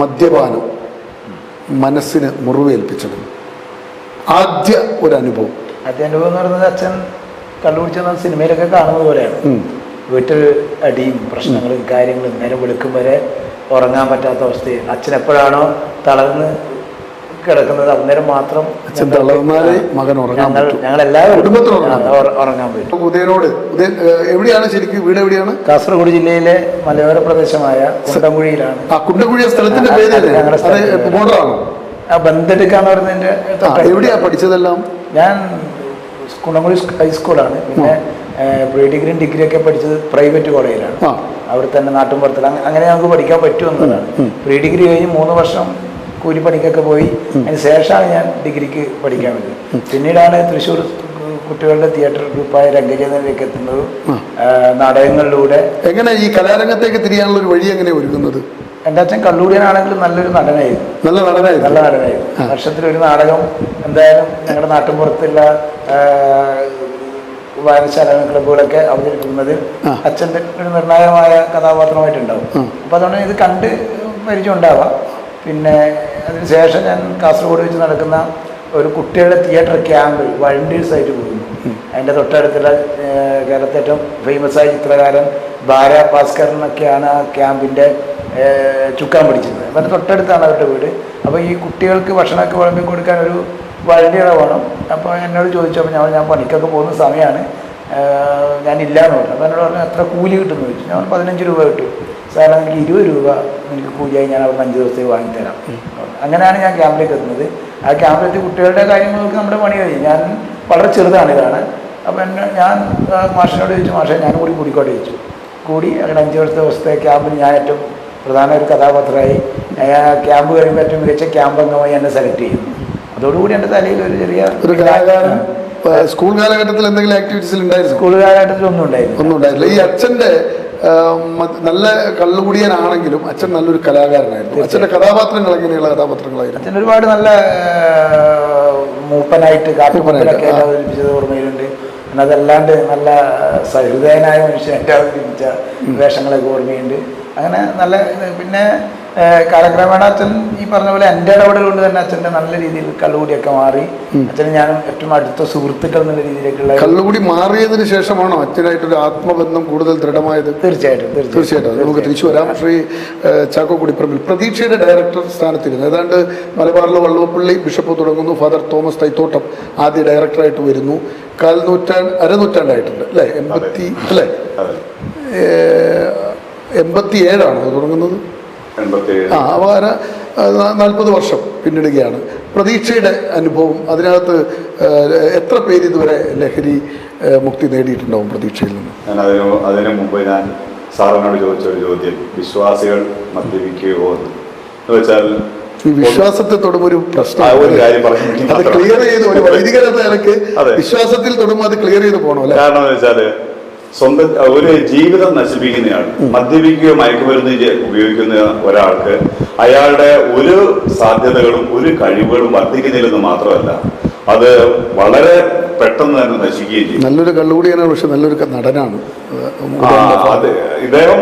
മദ്യപാനം മനസ്സിന് മുറിവേൽപ്പിച്ചത്? ആദ്യ ഒരു അനുഭവം. എന്ന് പറയുന്നത് അച്ഛൻ കണ്ടുപിടിച്ച സിനിമയിലൊക്കെ കാണുന്നത് പോലെയാണ്. വീട്ടിൽ അടിയും പ്രശ്നങ്ങളും കാര്യങ്ങളും നേരം വെളുക്കും വരെ ഉറങ്ങാൻ പറ്റാത്ത അവസ്ഥയിൽ അച്ഛൻ എപ്പോഴാണോ തളർന്ന് കിടക്കുന്നത് അന്നേരം മാത്രം മകൻ ഞങ്ങളെല്ലാവരും ഉറങ്ങാൻ പറ്റും. ഉദയനോട്, എവിടെയാണ് ശരിക്കും വീട്? എവിടെയാണ്? കാസർഗോഡ് ജില്ലയിലെ മലയോര പ്രദേശമായ കുണ്ടംകുഴിയിലാണ്. കുണ്ടംകുഴി സ്ഥലത്തിന്റെ പേര് ബോർഡറാണോ? ബന്ധെടുക്കാന്ന് പറയുന്നതിന്റെ. എവിടെയാ പഠിച്ചതെല്ലാം? ഞാൻ കുണ്ടംകുഴി ഹൈസ്കൂളാണ്. പിന്നെ പ്രീ ഡിഗ്രിയും ഡിഗ്രിയൊക്കെ പഠിച്ചത് പ്രൈവറ്റ് കോളേജിലാണ്. അവിടെ തന്നെ നാട്ടുമ്പുറത്തിൽ. അങ്ങനെ നമുക്ക് പഠിക്കാൻ പറ്റുമെന്നതാണ്. പ്രീ ഡിഗ്രി കഴിഞ്ഞ് 3 വർഷം കൂലിപ്പണിക്കൊക്കെ പോയി. അതിന് ശേഷമാണ് ഞാൻ ഡിഗ്രിക്ക് പഠിക്കാൻ പറ്റുന്നത്. പിന്നീടാണ് തൃശ്ശൂർ കുട്ടികളുടെ തിയേറ്റർ ഗ്രൂപ്പായ രംഗചേതനിലേക്ക് എത്തുന്നത്. നാടകങ്ങളിലൂടെ. എങ്ങനെ ഈ കലാരംഗത്തേക്ക് തിരിയാനുള്ള ഒരു വഴി എങ്ങനെ ഒരുക്കുന്നത്? എൻ്റെ അച്ഛൻ കള്ളൂടിയനാണെങ്കിലും നല്ലൊരു നടനായിരുന്നു. നല്ല നടനായിരുന്നു. വർഷത്തിലൊരു നാടകം എന്തായാലും ഞങ്ങളുടെ നാട്ടിൻപുറത്തുള്ള വായനശാല ക്ലബ്ബുകളൊക്കെ അവതരിപ്പിക്കുന്നതിൽ അച്ഛൻ്റെ ഒരു നിർണായകമായ കഥാപാത്രമായിട്ടുണ്ടാവും. അപ്പോൾ അതുകൊണ്ട് ഇത് കണ്ട് പരിചയം ഉണ്ടാവാം. പിന്നെ അതിനുശേഷം ഞാൻ കാസർഗോഡ് വെച്ച് നടക്കുന്ന ഒരു കുട്ടികളുടെ തിയേറ്റർ ക്യാമ്പിൽ വളണ്ടിയേഴ്സായിട്ട് പോയിരുന്നു. അതിൻ്റെ തൊട്ടടുത്തുള്ള കേരളത്തിൽ ഏറ്റവും ഫേമസായ ചിത്രകാരൻ ബാര ഭാസ്കരനൊക്കെയാണ് ആ ക്യാമ്പിൻ്റെ ചുക്കാൻ പിടിച്ചിരുന്നത്. അപ്പം തൊട്ടടുത്താണ് അവരുടെ വീട്. അപ്പോൾ ഈ കുട്ടികൾക്ക് ഭക്ഷണമൊക്കെ വിളമ്പി കൊടുക്കാൻ ഒരു വഴിയുടെ വേണം. അപ്പോൾ എന്നോട് ചോദിച്ചു. അപ്പോൾ ഞാൻ പണിക്കൊക്കെ പോകുന്ന സമയമാണ്, ഞാനില്ല എന്ന് പറഞ്ഞു. അപ്പോൾ എന്നോട് പറഞ്ഞു എത്ര കൂലി കിട്ടുമെന്ന് ചോദിച്ചു. ഞാൻ 15 രൂപ കിട്ടും സാർ, എനിക്ക് 20 രൂപ എനിക്ക് കൂലിയായി ഞാൻ അവിടെ 5 ദിവസത്തേക്ക് വാങ്ങിത്തരാം. അങ്ങനെയാണ് ഞാൻ ക്യാമ്പിലേക്ക് എത്തുന്നത്. ആ ക്യാമ്പിലെത്തി കുട്ടികളുടെ കാര്യങ്ങൾക്ക് നമ്മുടെ പണി കഴിഞ്ഞു. ഞാൻ വളരെ ചെറുതാണ് ഇതാണ്. അപ്പോൾ ഞാൻ മാഷിനോട് ചോദിച്ചു, മാഷെ ഞാനും കൂടി കൂടിക്കോട്ടെ ചോദിച്ചു. കൂടി അങ്ങനെ 5 ദിവസത്തെ ക്യാമ്പിൽ ഞാൻ ഏറ്റവും പ്രധാന ഒരു കഥാപാത്രമായി. ക്യാമ്പ് കഴിയുമ്പോൾ ഏറ്റവും മികച്ച ക്യാമ്പ് അംഗമായി എന്നെ സെലക്ട് ചെയ്തു. അതോടുകൂടി എൻ്റെ തലയിൽ ഒരു ചെറിയ ഒരു കലാകാരൻ. സ്കൂൾ കാലഘട്ടത്തിൽ എന്തെങ്കിലും ആക്ടിവിറ്റീസിൽ ഉണ്ടായിരുന്നു? സ്കൂൾ കാലഘട്ടത്തിൽ ഒന്നും ഉണ്ടായില്ല. ഈ അച്ഛൻ്റെ നല്ല കള്ളുകുടിയനാണെങ്കിലും അച്ഛൻ നല്ലൊരു കലാകാരനായിരുന്നു. അച്ഛൻ്റെ കഥാപാത്രങ്ങൾ എങ്ങനെയുള്ള കഥാപാത്രങ്ങളായിരുന്നു? അച്ഛൻ ഒരുപാട് നല്ല മൂപ്പനായിട്ട് കാട്ടുമൂപ്പനൊക്കെ അവതരിപ്പിച്ചത് ഓർമ്മയിലുണ്ട്. പിന്നെ അതല്ലാണ്ട് നല്ല സഹൃദയനായ മനുഷ്യനായിട്ട് അവതരിപ്പിച്ച വേഷങ്ങളൊക്കെ ഓർമ്മയുണ്ട്. അങ്ങനെ നല്ല പിന്നെ കാലക്രമേണ അച്ഛൻ ഈ പറഞ്ഞ പോലെ എൻ്റെ ഇടപെടൽ കൊണ്ട് തന്നെ അച്ഛൻ്റെ നല്ല രീതിയിൽ കള്ളുകൂടിയൊക്കെ മാറി. അച്ഛന് ഞാനും ഏറ്റവും അടുത്ത സുഹൃത്തുക്കൾ എന്നുള്ള രീതിയിലേക്കുള്ള കള്ളുകൂടി മാറിയതിന് ശേഷമാണോ അച്ഛനായിട്ടൊരു ആത്മബന്ധം കൂടുതൽ ദൃഢമായത്? തീർച്ചയായിട്ടും നമുക്ക് തിരിച്ചു വരാം. ശ്രീ ചാക്കോ കുടിപ്പറമ്പിൽ പ്രതീക്ഷയുടെ ഡയറക്ടർ സ്ഥാനത്തിരുന്നു. ഏതാണ്ട് മലബാറിലെ വള്ളുവപ്പള്ളി ബിഷപ്പ് തുടങ്ങുന്നു. ഫാദർ തോമസ് തൈത്തോട്ടം ആദ്യ ഡയറക്ടറായിട്ട് വരുന്നു. അരനൂറ്റാണ്ടായിട്ടുണ്ട് അല്ലേ? 87 തുടങ്ങുന്നത്. അപ്പോൾ 40 വർഷം പിന്നിടുകയാണ്. പ്രതീക്ഷയുടെ അനുഭവം, അതിനകത്ത് എത്ര പേര് ഇതുവരെ ലഹരി മുക്തി നേടിയിട്ടുണ്ടാവും പ്രതീക്ഷയിൽ നിന്ന്? അതിനു മുമ്പ് ഞാൻ സാറിനോട് ചോദിച്ച ഒരു ചോദ്യം, വിശ്വാസികൾ മദ്യപിക്കുകയോ എന്ന് വെച്ചാൽ ഈ വിശ്വാസത്തെ തൊടുമ്പോൾ ഒരു പ്രശ്നം, ഒരു കാര്യം അത് ക്ലിയർ ചെയ്ത് ഒരു വൈദികരെന്ന നിലയ്ക്ക് വിശ്വാസത്തിൽ തൊടുമ്പോൾ അത് ക്ലിയർ ചെയ്ത് പോകണം അല്ലേ? കാരണം എന്ന് വെച്ചാൽ സ്വന്തം ഒരു ജീവിതം നശിപ്പിക്കുന്നയാൾ, മദ്യപിക്കുകയോ മയക്കുമരുന്ന് ഉപയോഗിക്കുന്ന ഒരാൾക്ക് അയാളുടെ ഒരു സാധ്യതകളും ഒരു കഴിവുകളും വർദ്ധിക്കുന്നില്ലെന്ന് മാത്രമല്ല, അത് വളരെ പെട്ടെന്ന് തന്നെ നശിക്കുകയും ചെയ്യും. നല്ലൊരു കള്ളുകൂടിയാണ്, പക്ഷെ നല്ലൊരു നടനാണ് അത്. ഇദ്ദേഹം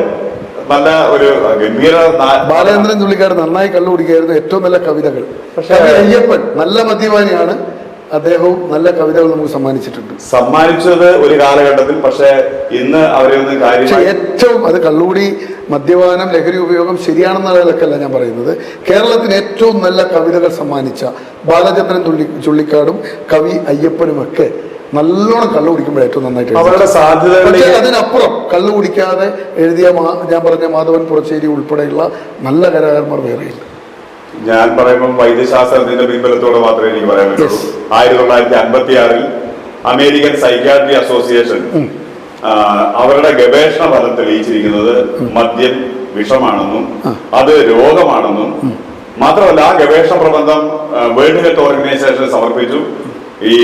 നല്ല ഒരു ഗംഭീര ബാലേന്ദ്രൻ ചുള്ളിക്കാട് നന്നായി കള്ളുകുടിക്കായിരുന്നു. ഏറ്റവും നല്ല കവിതകൾ. പക്ഷെ അയ്യപ്പൻ നല്ല മദ്യപാനിയാണ്. അദ്ദേഹവും നല്ല കവിതകൾ നമുക്ക് സമ്മാനിച്ചത് ഒരു കാലഘട്ടത്തിൽ. പക്ഷെ ഇന്ന് അവരെ ഒന്നും കാര്യം ഏറ്റവും അത് കള്ളുകൂടി, മദ്യപാനം, ലഹരി ഉപയോഗം ശരിയാണെന്നുള്ളതൊക്കെയല്ല ഞാൻ പറയുന്നത്. കേരളത്തിന് ഏറ്റവും നല്ല കവിതകൾ സമ്മാനിച്ച ബാലചന്ദ്രൻ ചുള്ളിക്കാടും കവി അയ്യപ്പനുമൊക്കെ നല്ലോണം കള്ളു കുടിക്കുമ്പോൾ ഏറ്റവും നന്നായിട്ട് അവരുടെ സാധ്യതകൾ. പക്ഷേ അതിനപ്പുറം കള്ളു കുടിക്കാതെ എഴുതിയ ഞാൻ പറഞ്ഞ മാധവൻ പുറച്ചേരി ഉൾപ്പെടെയുള്ള നല്ല കലാകാരന്മാർ വേറെയില്ല. ഞാൻ പറയുമ്പോൾ വൈദ്യശാസ്ത്രത്തിന്റെ പിൻബലത്തോടെ മാത്രമേ എനിക്ക് പറയാൻ പറ്റുള്ളൂ. 1956 അമേരിക്കൻ സൈക്യാട്രി അസോസിയേഷൻ അവരുടെ ഗവേഷണ ഫലം തെളിയിച്ചിരിക്കുന്നത് മദ്യം വിഷമാണെന്നും അത് രോഗമാണെന്നും മാത്രമല്ല, ആ ഗവേഷണ പ്രബന്ധം വേൾഡ് ഹെൽത്ത് ഓർഗനൈസേഷൻ സമർപ്പിച്ചു. ഈ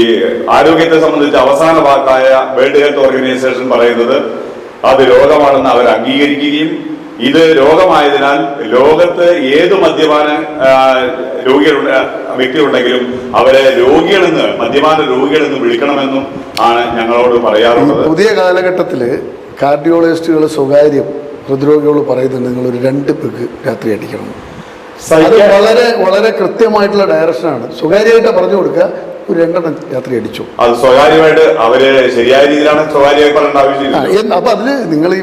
ആരോഗ്യത്തെ സംബന്ധിച്ച് അവസാന വാക്കായ വേൾഡ് ഹെൽത്ത് ഓർഗനൈസേഷൻ പറയുന്നത് അത് രോഗമാണെന്ന് അവർ അംഗീകരിക്കുകയും ഇത് രോഗമായതിനാൽ ലോകത്ത് ഏത് മദ്യപാന വ്യക്തികളുണ്ടെങ്കിലും അവരെ മദ്യപാന രോഗികളെന്ന് വിളിക്കണമെന്നും ആണ് ഞങ്ങളോട് പറയാറുള്ളത്. പുതിയ കാലഘട്ടത്തിൽ കാർഡിയോളജിസ്റ്റുകൾ സ്വകാര്യം ഹൃദ്രോഗികൾ പറയുന്നുണ്ട് നിങ്ങൾ ഒരു 2 പെഗ് രാത്രി അടിക്കണം. വളരെ വളരെ കൃത്യമായിട്ടുള്ള ഡയറക്ഷനാണ്. സ്വകാര്യമായിട്ട് പറഞ്ഞു കൊടുക്കുക, ഒരു 2 രാത്രി അടിച്ചു. അത് സ്വകാര്യമായിട്ട് അവര് ശരിയായ രീതിയിലാണ് സ്വകാര്യമായി പറയേണ്ട ആവശ്യമില്ല. അപ്പൊ അതിന് നിങ്ങൾ ഈ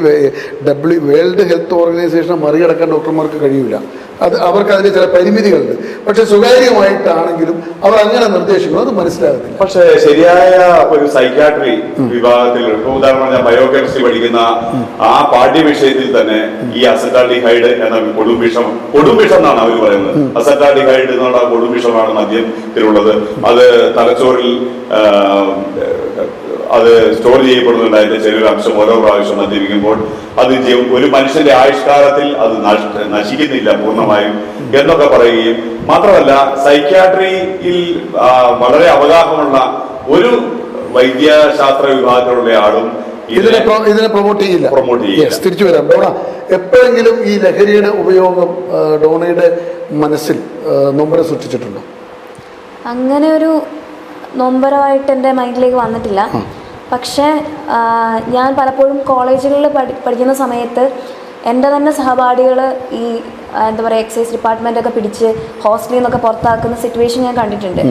വേൾഡ് ഹെൽത്ത് ഓർഗനൈസേഷൻ മറികടക്കാൻ ഡോക്ടർമാർക്ക് കഴിയില്ല. അവർക്ക് അതിന് ചില പരിമിതികളുണ്ട്. പക്ഷെ സ്വകാര്യമായിട്ടാണെങ്കിലും അവർ അങ്ങനെ നിർദ്ദേശിക്കുന്നു, അത് മനസ്സിലാകുന്നില്ല. പക്ഷെ ശരിയായ ഒരു സൈക്യാട്രി വിഭാഗത്തിൽ, ഉദാഹരണം ഞാൻ ബയോകെമിസ്ട്രി പഠിക്കുന്ന ആ പാഠ്യവിഷയത്തിൽ തന്നെ ഈ അസറ്റാൽഡിഹൈഡ് എന്ന കൊടുംവിഷം എന്നാണ് അവർ പറയുന്നത്. അസറ്റാൽഡിഹൈഡ് എന്നുള്ള കൊടുംവിഷമാണ് മദ്യത്തിലുള്ളത്. അത് തലച്ചോറിൽ അത് സ്റ്റോർ ചെയ്യപ്പെടുന്നുണ്ട്. അതിന്റെ ചെറിയൊരു അംശം ഓരോ പ്രാവശ്യം മദ്യപിക്കുമ്പോൾ അത് ഒരു മനുഷ്യന്റെ ആയുഷ്കാലത്തിൽ അത് നശിക്കുന്നില്ല പൂർണ്ണമായും എന്നൊക്കെ പറയുകയും മാത്രമല്ല, സൈക്യാട്രിയിൽ വളരെ അവഗാഹമുള്ള ഒരു വൈദ്യശാസ്ത്ര വിഭാഗത്തിലുള്ള ആളും ഇതിനെ പ്രൊമോട്ട് ചെയ്യില്ല. തിരിച്ചു വരാം. ഡോണ, എപ്പോഴെങ്കിലും ഈ ലഹരിയുടെ ഉപയോഗം ഡോണയുടെ മനസ്സിൽ നൊമ്പരം സൃഷ്ടിച്ചിട്ടുണ്ടോ? അങ്ങനെ ഒരു നൊമ്പരമായിട്ട് എൻ്റെ മൈൻഡിലേക്ക് വന്നിട്ടില്ല. പക്ഷേ ഞാൻ പലപ്പോഴും കോളേജുകളിൽ പഠിക്കുന്ന സമയത്ത് എൻ്റെ തന്നെ സഹപാഠികൾ ഈ എന്താ പറയുക എക്സൈസ് ഡിപ്പാർട്ട്മെൻറ്റൊക്കെ പിടിച്ച് ഹോസ്റ്റലിൽ നിന്നൊക്കെ പുറത്താക്കുന്ന സിറ്റുവേഷൻ ഞാൻ കണ്ടിട്ടുണ്ട്.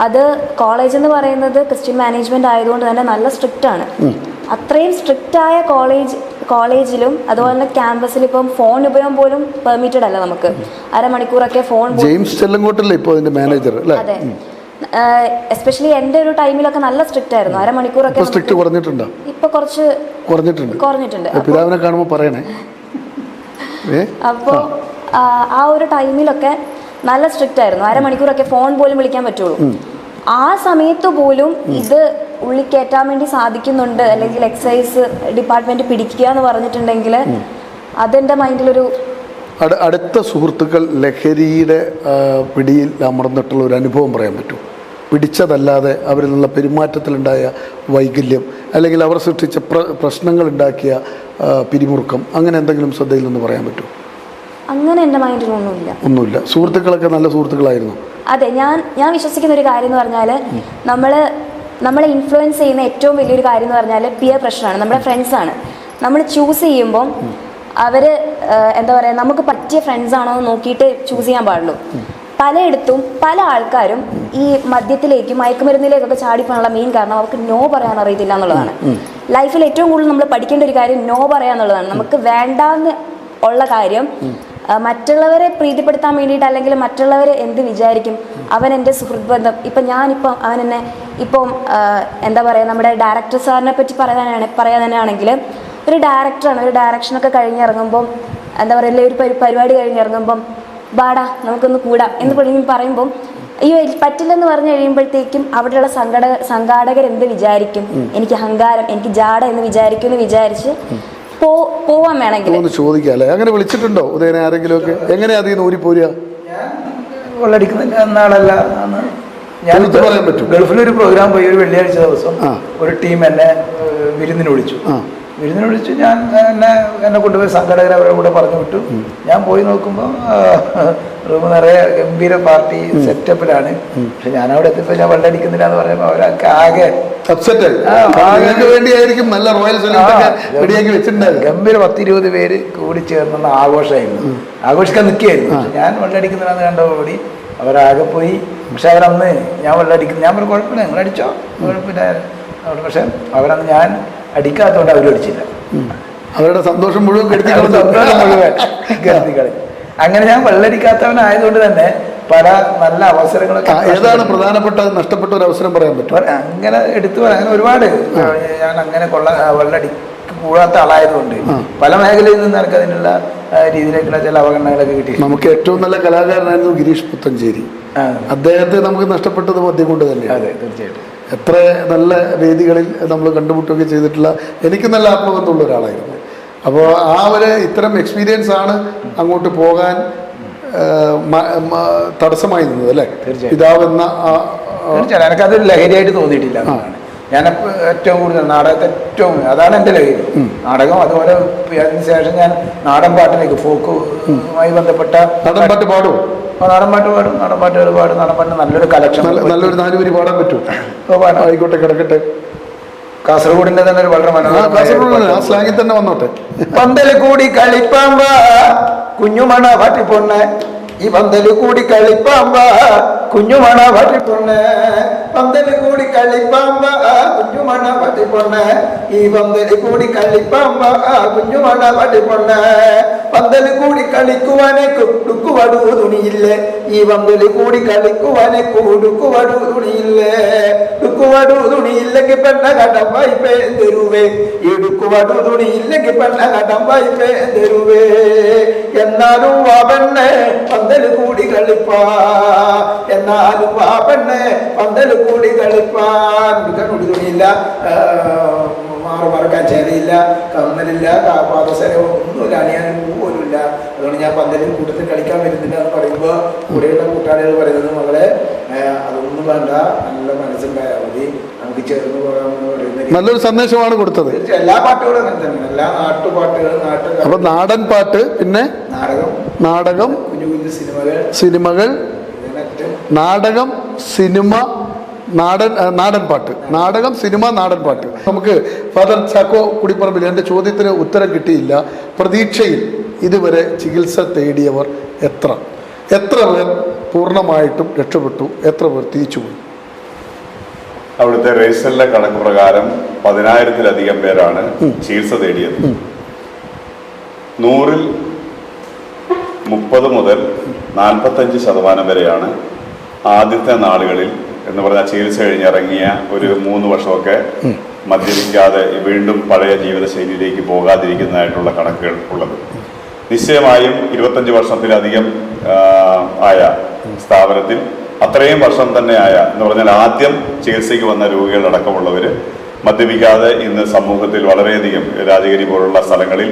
അത് കോളേജ് എന്ന് പറയുന്നത് ക്രിസ്ത്യൻ മാനേജ്മെന്റ് ആയതുകൊണ്ട് തന്നെ നല്ല സ്ട്രിക്റ്റ് ആണ്. അത്രയും സ്ട്രിക്റ്റ് ആയ കോളേജിലും അതുപോലെ തന്നെ ക്യാമ്പസിൽ ഇപ്പം ഫോൺ ഉപയോഗം പോലും പെർമിറ്റഡ് അല്ല. നമുക്ക് അരമണിക്കൂറൊക്കെ ഫോൺ. ജെയിംസ് ചെല്ലങ്കോട്ടല്ലേ ഇപ്പോൾ അതിന്റെ മാനേജർ അല്ലേ? അതെ. എസ്പെഷ്യലി എൻ്റെ ഒരു ടൈമിലൊക്കെ നല്ല സ്ട്രിക്റ്റ് ആയിരുന്നു. അരമണിക്കൂറൊക്കെ സ്ട്രിക്റ്റ് കുറഞ്ഞിട്ടുണ്ടോ? ഇപ്പൊ കുറച്ച് കുറഞ്ഞിട്ടുണ്ട്. പിതാവിനെ കാണുമ്പോൾ പറയണേ. അപ്പോൾ ആ ഒരു ടൈമിലൊക്കെ നല്ല സ്ട്രിക്റ്റ് ആയിരുന്നു. അരമണിക്കൂറൊക്കെ ഫോൺ പോലും വിളിക്കാൻ പറ്റുള്ളൂ. ആ സമയത്ത് പോലും ഇത് ഉള്ളിൽ കയറ്റാൻ വേണ്ടി സാധിക്കുന്നുണ്ട്, അല്ലെങ്കിൽ എക്സൈസ് ഡിപ്പാർട്ട്മെന്റ് പിടിക്കുക എന്ന് പറഞ്ഞിട്ടുണ്ടെങ്കിൽ അതെന്റെ മൈൻഡിലൊരു. അടുത്ത സുഹൃത്തുക്കൾ ലഹരിയുടെ പിടിയിൽ അമർന്നിട്ടുള്ള ഒരു അനുഭവം പറയാൻ പറ്റുമോ? പിടിച്ചതല്ലാതെ അവരിൽ നിന്നുള്ള പെരുമാറ്റത്തിലുണ്ടായ വൈകല്യം, അല്ലെങ്കിൽ അവർ സൃഷ്ടിച്ച പ്രശ്നങ്ങളുണ്ടാക്കിയ പിരിമുറുക്കം, അങ്ങനെ എന്തെങ്കിലും ശ്രദ്ധയിൽ നിന്ന് പറയാൻ പറ്റുമോ? അങ്ങനെ എൻ്റെ മൈൻഡിൽ ഒന്നുമില്ല. സുഹൃത്തുക്കളൊക്കെ നല്ല സുഹൃത്തുക്കളായിരുന്നു. അതെ, ഞാൻ വിശ്വസിക്കുന്ന ഒരു കാര്യം എന്ന് പറഞ്ഞാൽ നമ്മളെ ഇൻഫ്ലുവൻസ് ചെയ്യുന്ന ഏറ്റവും വലിയൊരു കാര്യം എന്ന് പറഞ്ഞാൽ പിയർ പ്രഷറാണ്. നമ്മുടെ ഫ്രണ്ട്സാണ്. നമ്മൾ ചൂസ് ചെയ്യുമ്പം അവർ എന്താ പറയുക, നമുക്ക് പറ്റിയ ഫ്രണ്ട്സ് ആണോ എന്ന് നോക്കിയിട്ട് ചൂസ് ചെയ്യാൻ പാടുള്ളൂ. പലയിടത്തും പല ആൾക്കാരും ഈ മദ്യത്തിലേക്കും മയക്കുമരുന്നിലേക്കൊക്കെ ചാടിപ്പോകാനുള്ള മെയിൻ കാരണം അവർക്ക് നോ പറയാൻ അറിയത്തില്ല എന്നുള്ളതാണ്. ലൈഫിൽ ഏറ്റവും കൂടുതൽ നമ്മൾ പഠിക്കേണ്ട ഒരു കാര്യം നോ പറയാന്നുള്ളതാണ്. നമുക്ക് വേണ്ടാന്ന് ഉള്ള കാര്യം മറ്റുള്ളവരെ പ്രീതിപ്പെടുത്താൻ വേണ്ടിയിട്ട്, അല്ലെങ്കിൽ മറ്റുള്ളവർ എന്ത് വിചാരിക്കും, അവൻ എൻ്റെ സുഹൃത്ത് ബന്ധം. ഇപ്പം ഞാനിപ്പം അവൻ എന്നെ ഇപ്പം എന്താ പറയുക, നമ്മുടെ ഡയറക്ടർ സാറിനെ പറ്റി പറയാൻ തന്നെയാണെങ്കിൽ, ഒരു ഡയറക്ടറാണ്. ഒരു ഡയറക്ഷനൊക്കെ കഴിഞ്ഞിറങ്ങുമ്പോൾ എന്താ പറയുക, ഒരു പരിപാടി കഴിഞ്ഞിറങ്ങുമ്പം ബാടാ നമുക്കൊന്ന് കൂടാം എന്ന് പറയുമ്പം അയ്യോ പറ്റില്ലെന്ന് പറഞ്ഞു കഴിയുമ്പോഴത്തേക്കും അവിടെയുള്ള സംഘാടകർ എന്ത് വിചാരിക്കും, എനിക്ക് അഹങ്കാരം, എനിക്ക് ജാട എന്ന് വിചാരിച്ച് പോവാൻ വേണമെങ്കിൽ ചോദിക്കാല്ലേ. അങ്ങനെ വിളിച്ചിട്ടുണ്ടോ ഉദയനെ ആരെങ്കിലും ഒക്കെ? എങ്ങനെയാ അതിൽ നിന്ന് ഊരിപ്പോരുക? വെള്ളടിക്കുന്നില്ല എന്നാളല്ല. ഞാൻ പറയാൻ പറ്റും. ഗൾഫിലൊരു പ്രോഗ്രാം പോയി. ഒരു വെള്ളിയാഴ്ച ദിവസം ഒരു ടീം എന്നെ വിരുന്നിന് വിളിച്ചു. ഞാൻ എന്നെ കൊണ്ടുപോയി സംഘടകർ അവരുടെ കൂടെ പറഞ്ഞു വിട്ടു. ഞാൻ പോയി നോക്കുമ്പോൾ റൂം നിറയെ ഗംഭീര പാർട്ടി സെറ്റപ്പിലാണ്. പക്ഷെ ഞാൻ അവിടെ എത്തിയപ്പോൾ ഞാൻ വെള്ളടിക്കുന്നില്ല എന്ന് പറയുമ്പോൾ അവരൊക്കെ ആകെ ഗംഭീര 10-20 പേര് കൂടി ചേർന്നുള്ള ആഘോഷമായിരുന്നു. ആഘോഷിക്കാൻ നിൽക്കുകയായിരുന്നു. ഞാൻ വെള്ളടിക്കുന്നില്ലെന്ന് കണ്ടോടി അവരാകെ പോയി. പക്ഷെ അവരന്ന് ഞാൻ വെള്ളടിക്കുന്നു, ഞാൻ പറഞ്ഞു കുഴപ്പമില്ല നിങ്ങൾ അടിച്ചോ, കുഴപ്പമില്ല. പക്ഷെ അവരന്ന് ഞാൻ അടിക്കാത്തതുകൊണ്ട് അവരും അടിച്ചില്ല. അവരുടെ സന്തോഷം മുഴുവൻ അങ്ങനെ ഞാൻ വെള്ളടിക്കാത്തവനായതുകൊണ്ട് തന്നെ പല നല്ല അവസരങ്ങളൊക്കെ. ഏതാണ് പ്രധാനപ്പെട്ട നഷ്ടപ്പെട്ട ഒരു അവസരം പറയാൻ പറ്റും? അങ്ങനെ എടുത്തു പറയാൻ അങ്ങനെ ഒരുപാട്. ഞാൻ അങ്ങനെ വെള്ളടി കൂടാത്ത ആളായതുകൊണ്ട് പല മേഖലയിൽ നിന്ന് എനിക്ക് അതിനുള്ള രീതിയിലേക്കുള്ള ചില അവഗണനകളൊക്കെ കിട്ടി. നമുക്ക് ഏറ്റവും നല്ല കലാകാരനായിരുന്നു ഗിരീഷ് പുത്തഞ്ചേരി. അദ്ദേഹത്തെ നമുക്ക് നഷ്ടപ്പെട്ടത് മദ്യം കൊണ്ട് തന്നെയാണ്. അതെ, തീർച്ചയായിട്ടും. എത്ര നല്ല വേദികളിൽ നമ്മൾ കണ്ടുമുട്ടുകയൊക്കെ ചെയ്തിട്ടുള്ള, എനിക്ക് നല്ല ആത്മബന്ധമുള്ള ഒരാളായിരുന്നു. അപ്പോൾ ആ ഒരു ഇത്തരം എക്സ്പീരിയൻസ് ആണ് അങ്ങോട്ട് പോകാൻ തടസ്സമായി നിന്നത് അല്ലേ? പിതാവെന്ന തീർച്ചയായും എനിക്കതൊരു ലഹരിയായിട്ട് തോന്നിയിട്ടില്ല. ഞാൻ ഏറ്റവും കൂടുതൽ നാടകത്തെ അതാണ് എൻ്റെ ലഹരി, നാടകം. അതുപോലെ അതിനുശേഷം ഞാൻ നാടൻ പാട്ടിലേക്ക്, ഫോക്കുമായി ബന്ധപ്പെട്ട നാടൻ പാട്ട് പാടും. നാടൻ പാട്ടുകൾ പാടും. നാടൻ പാട്ട് നല്ലൊരു കളക്ഷൻ, നല്ലൊരു 4 വരി പാടാൻ പറ്റും. ആയിക്കോട്ടെ, കിടക്കട്ടെ. കാസർഗോഡിന്റെ തന്നെ ഒരു വളരെ മനോഹരമായ സ്ലാങ്ങിൽ തന്നെ വന്നോട്ടെ. പന്തല് കൂടി കളിപ്പാമ്പ കുഞ്ഞുമണ പാട്ടിപ്പൊണ്ണ, ഈ പന്തല് കൂടി കളിപ്പാമ്പ കുഞ്ഞുമണ പാട്ടിപ്പൊണ്ണ, പന്തല് കൂടി കളിപ്പാമ്പ കുഞ്ഞുമണ പാട്ടിപ്പൊണ്ണ, ഈ പന്തല് കൂടി കളിപ്പാമ്പ കുഞ്ഞുമണ പാട്ടിപ്പൊണ്ണ, പന്തല് കൂടി കളിക്കുവാനെ കുടുക്കുവടു തുണിയില്ലേ, ഈ പന്തല് കൂടി കളിക്കുവാനെ കുടുക്കുവടു തുണിയില്ലേ, ടുക്കുവടു തുണിയില്ലെങ്കിൽ പെണ്ണ കടമ്പായി പേരുവേ, ഈ ടുക്കുവടു തുണിയില്ലെങ്കിൽ പെണ്ണ കടമ്പായി പേരുവേ, എന്നാലും വാ പെണ്ണെ പന്തല് കൂടി കളിപ്പാ, എന്നാലും വാ പെണ്ണെ പന്തല് കൂടി കളിപ്പാൻ. ഉടുക്കാൻ തുണിയില്ല, മറക്കാൻ ചേരയില്ല, കമ്മലില്ല, പാദസരം ഒന്നുമില്ല, അണിയാൻ പോലുമില്ല. അതുകൊണ്ട് ഞാൻ പന്തലിൽ കൂട്ടത്തിൽ കളിക്കാൻ വരുന്നില്ല എന്ന് പറയുമ്പോൾ കൂടെയുള്ള കൂട്ടാളികൾ പറയുന്നത് മകളെ അതൊന്നും വേണ്ട, നല്ല മനസ്സുണ്ടായാൽ മതി, നമുക്ക് ചേർന്ന് പോകാമെന്ന് പറയുന്നത് നല്ലൊരു സന്ദേശമാണ് കൊടുത്തത്. എല്ലാ പാട്ടുകളും അങ്ങനെ തന്നെ, എല്ലാ നാട്ടുപാട്ടുകളും അപ്പൊ നാടൻ പാട്ട്, പിന്നെ നാടകം, കുഞ്ഞു കുഞ്ഞു സിനിമകൾ, നാടകം, സിനിമ, നാടൻ പാട്ട്, നാടകം, സിനിമ, നാടൻ പാട്ട്. നമുക്ക് ഫാദർ ചാക്കോ കുടിപ്പറമ്പിൽ എൻ്റെ ചോദ്യത്തിന് ഉത്തരം കിട്ടിയില്ല. പ്രതീക്ഷയിൽ ഇതുവരെ ചികിത്സ തേടിയവർ എത്ര പേർ പൂർണ്ണമായിട്ടും രക്ഷപ്പെട്ടു, എത്ര പേർ തിരിച്ചുപോയി? അവിടുത്തെ രജിസ്റ്ററിലെ കണക്ക് പ്രകാരം 10,000-ത്തിലധികം പേരാണ് ചികിത്സ തേടിയത്. 100-ൽ 30 മുതൽ 45% വരെയാണ് ആദ്യത്തെ നാളുകളിൽ എന്ന് പറഞ്ഞാൽ ചികിത്സ കഴിഞ്ഞിറങ്ങിയ ഒരു 3 വർഷമൊക്കെ മദ്യപിക്കാതെ വീണ്ടും പഴയ ജീവിതശൈലിയിലേക്ക് പോകാതിരിക്കുന്നതായിട്ടുള്ള കണക്കുകൾ ഉള്ളത്. നിശ്ചയമായും 25 വർഷത്തിലധികം ആയ സ്ഥാപനത്തിൽ അത്രയും വർഷം തന്നെ ആയ എന്ന് പറഞ്ഞാൽ ആദ്യം ചികിത്സയ്ക്ക് വന്ന രോഗികളടക്കമുള്ളവർ മദ്യപിക്കാതെ ഇന്ന് സമൂഹത്തിൽ വളരെയധികം രാജഗിരി പോലുള്ള സ്ഥലങ്ങളിൽ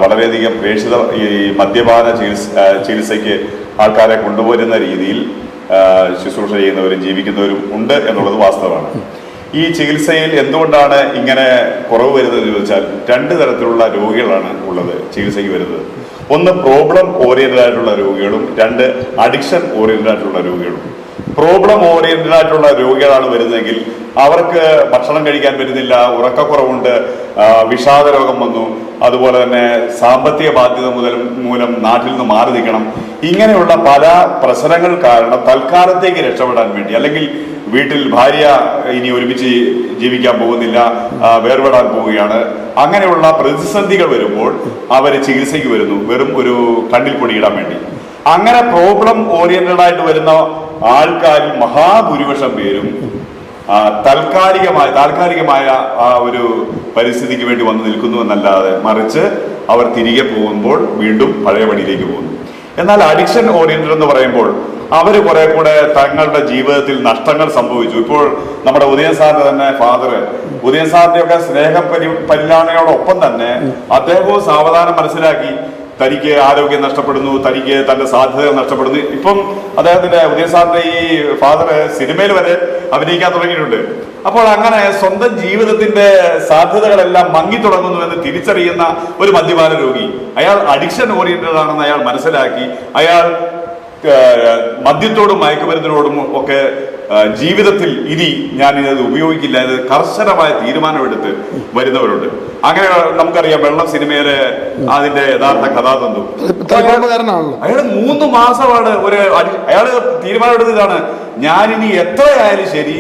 വളരെയധികം പ്രേക്ഷിത ഈ മദ്യപാന ചികിത്സയ്ക്ക് ആൾക്കാരെ കൊണ്ടുപോരുന്ന രീതിയിൽ ശുശ്രൂഷ ചെയ്യുന്നവരും ജീവിക്കുന്നവരും ഉണ്ട് എന്നുള്ളത് വാസ്തവമാണ്. ഈ ചികിത്സയിൽ എന്തുകൊണ്ടാണ് ഇങ്ങനെ കുറവ് വരുന്നത് ചോദിച്ചാൽ 2 തരത്തിലുള്ള രോഗികളാണ് ഉള്ളത് ചികിത്സയ്ക്ക് വരുന്നത്. ഒന്ന് പ്രോബ്ലം ഓറിയന്റഡ് ആയിട്ടുള്ള രോഗികളും, 2 അഡിക്ഷൻ ഓറിയന്റഡ് ആയിട്ടുള്ള രോഗികളും. പ്രോബ്ലം ഓറിയന്റഡ് ആയിട്ടുള്ള രോഗികളാണ് വരുന്നതെങ്കിൽ അവർക്ക് ഭക്ഷണം കഴിക്കാൻ പറ്റുന്നില്ല, ഉറക്കക്കുറവുണ്ട്, വിഷാദ രോഗം വന്നു, അതുപോലെ തന്നെ സാമ്പത്തിക ബാധ്യത മൂലം നാട്ടിൽ നിന്ന് മാറി നിൽക്കണം. ഇങ്ങനെയുള്ള പല പ്രശ്നങ്ങൾ കാരണം തൽക്കാലത്തേക്ക് രക്ഷപ്പെടാൻ വേണ്ടി, അല്ലെങ്കിൽ വീട്ടിൽ ഭാര്യ ഇനി ഒരുമിച്ച് ജീവിക്കാൻ പോകുന്നില്ല, വേർപെടാൻ പോവുകയാണ്, അങ്ങനെയുള്ള പ്രതിസന്ധികൾ വരുമ്പോൾ അവർ ചികിത്സയ്ക്ക് വരുന്നു, വെറും ഒരു കണ്ണിൽ പൊടിയിടാൻ വേണ്ടി. അങ്ങനെ പ്രോബ്ലം ഓറിയന്റഡ് ആയിട്ട് വരുന്ന ആൾക്കാരിൽ മഹാഭൂരിപക്ഷം പേരും താൽക്കാലികമായ ആ ഒരു പരിസ്ഥിതിക്ക് വേണ്ടി വന്നു നിൽക്കുന്നു എന്നല്ലാതെ മറിച്ച് അവർ തിരികെ പോകുമ്പോൾ വീണ്ടും പഴയ പണിയിലേക്ക് പോകുന്നു. എന്നാൽ അഡിക്ഷൻ ഓറിയന്റഡ് എന്ന് പറയുമ്പോൾ അവർ കുറെ കൂടെ തങ്ങളുടെ ജീവിതത്തിൽ നഷ്ടങ്ങൾ സംഭവിച്ചു. ഇപ്പോൾ നമ്മുടെ ഉദയൻ സാറിന്റെ തന്നെ ഫാദർ, ഉദയൻ സാറിന്റെ ഒക്കെ പരിലാളനയോടൊപ്പം തന്നെ അദ്ദേഹവും സാവധാനം മനസ്സിലാക്കി തനിക്ക് ആരോഗ്യം നഷ്ടപ്പെടുന്നു, തനിക്ക് തന്റെ സാധ്യതകൾ നഷ്ടപ്പെടുന്നു. ഇപ്പം അദ്ദേഹത്തിന്റെ ഉദയൻ സാറിന്റെ ഈ ഫാദർ സിനിമയിൽ വരെ അഭിനയിക്കാൻ തുടങ്ങിയിട്ടുണ്ട്. അപ്പോൾ അങ്ങനെ സ്വന്തം ജീവിതത്തിന്റെ സാധ്യതകളെല്ലാം മങ്ങി തുടങ്ങുന്നു എന്ന് തിരിച്ചറിയുന്ന ഒരു മദ്യപാന രോഗി, അയാൾ അഡിക്ഷൻ ഓറിയന്റഡ് ആണെന്ന് അയാൾ മനസ്സിലാക്കി അയാൾ മദ്യത്തോടും മയക്കുമരുന്നിനോടും ഒക്കെ ജീവിതത്തിൽ ഇനി ഞാൻ ഇത് ഉപയോഗിക്കില്ല എന്ന് കർശനമായ തീരുമാനമെടുത്ത് വരുന്നവരുണ്ട്. അങ്ങനെ നമുക്കറിയാം വെള്ളം സിനിമയിലെ അതിന്റെ യഥാർത്ഥ കഥാതന്തു. അയാൾ 3 മാസമാണ് അയാള് തീരുമാനമെടുത്തതാണ്, ഞാനിനി എത്രയായാലും ശരി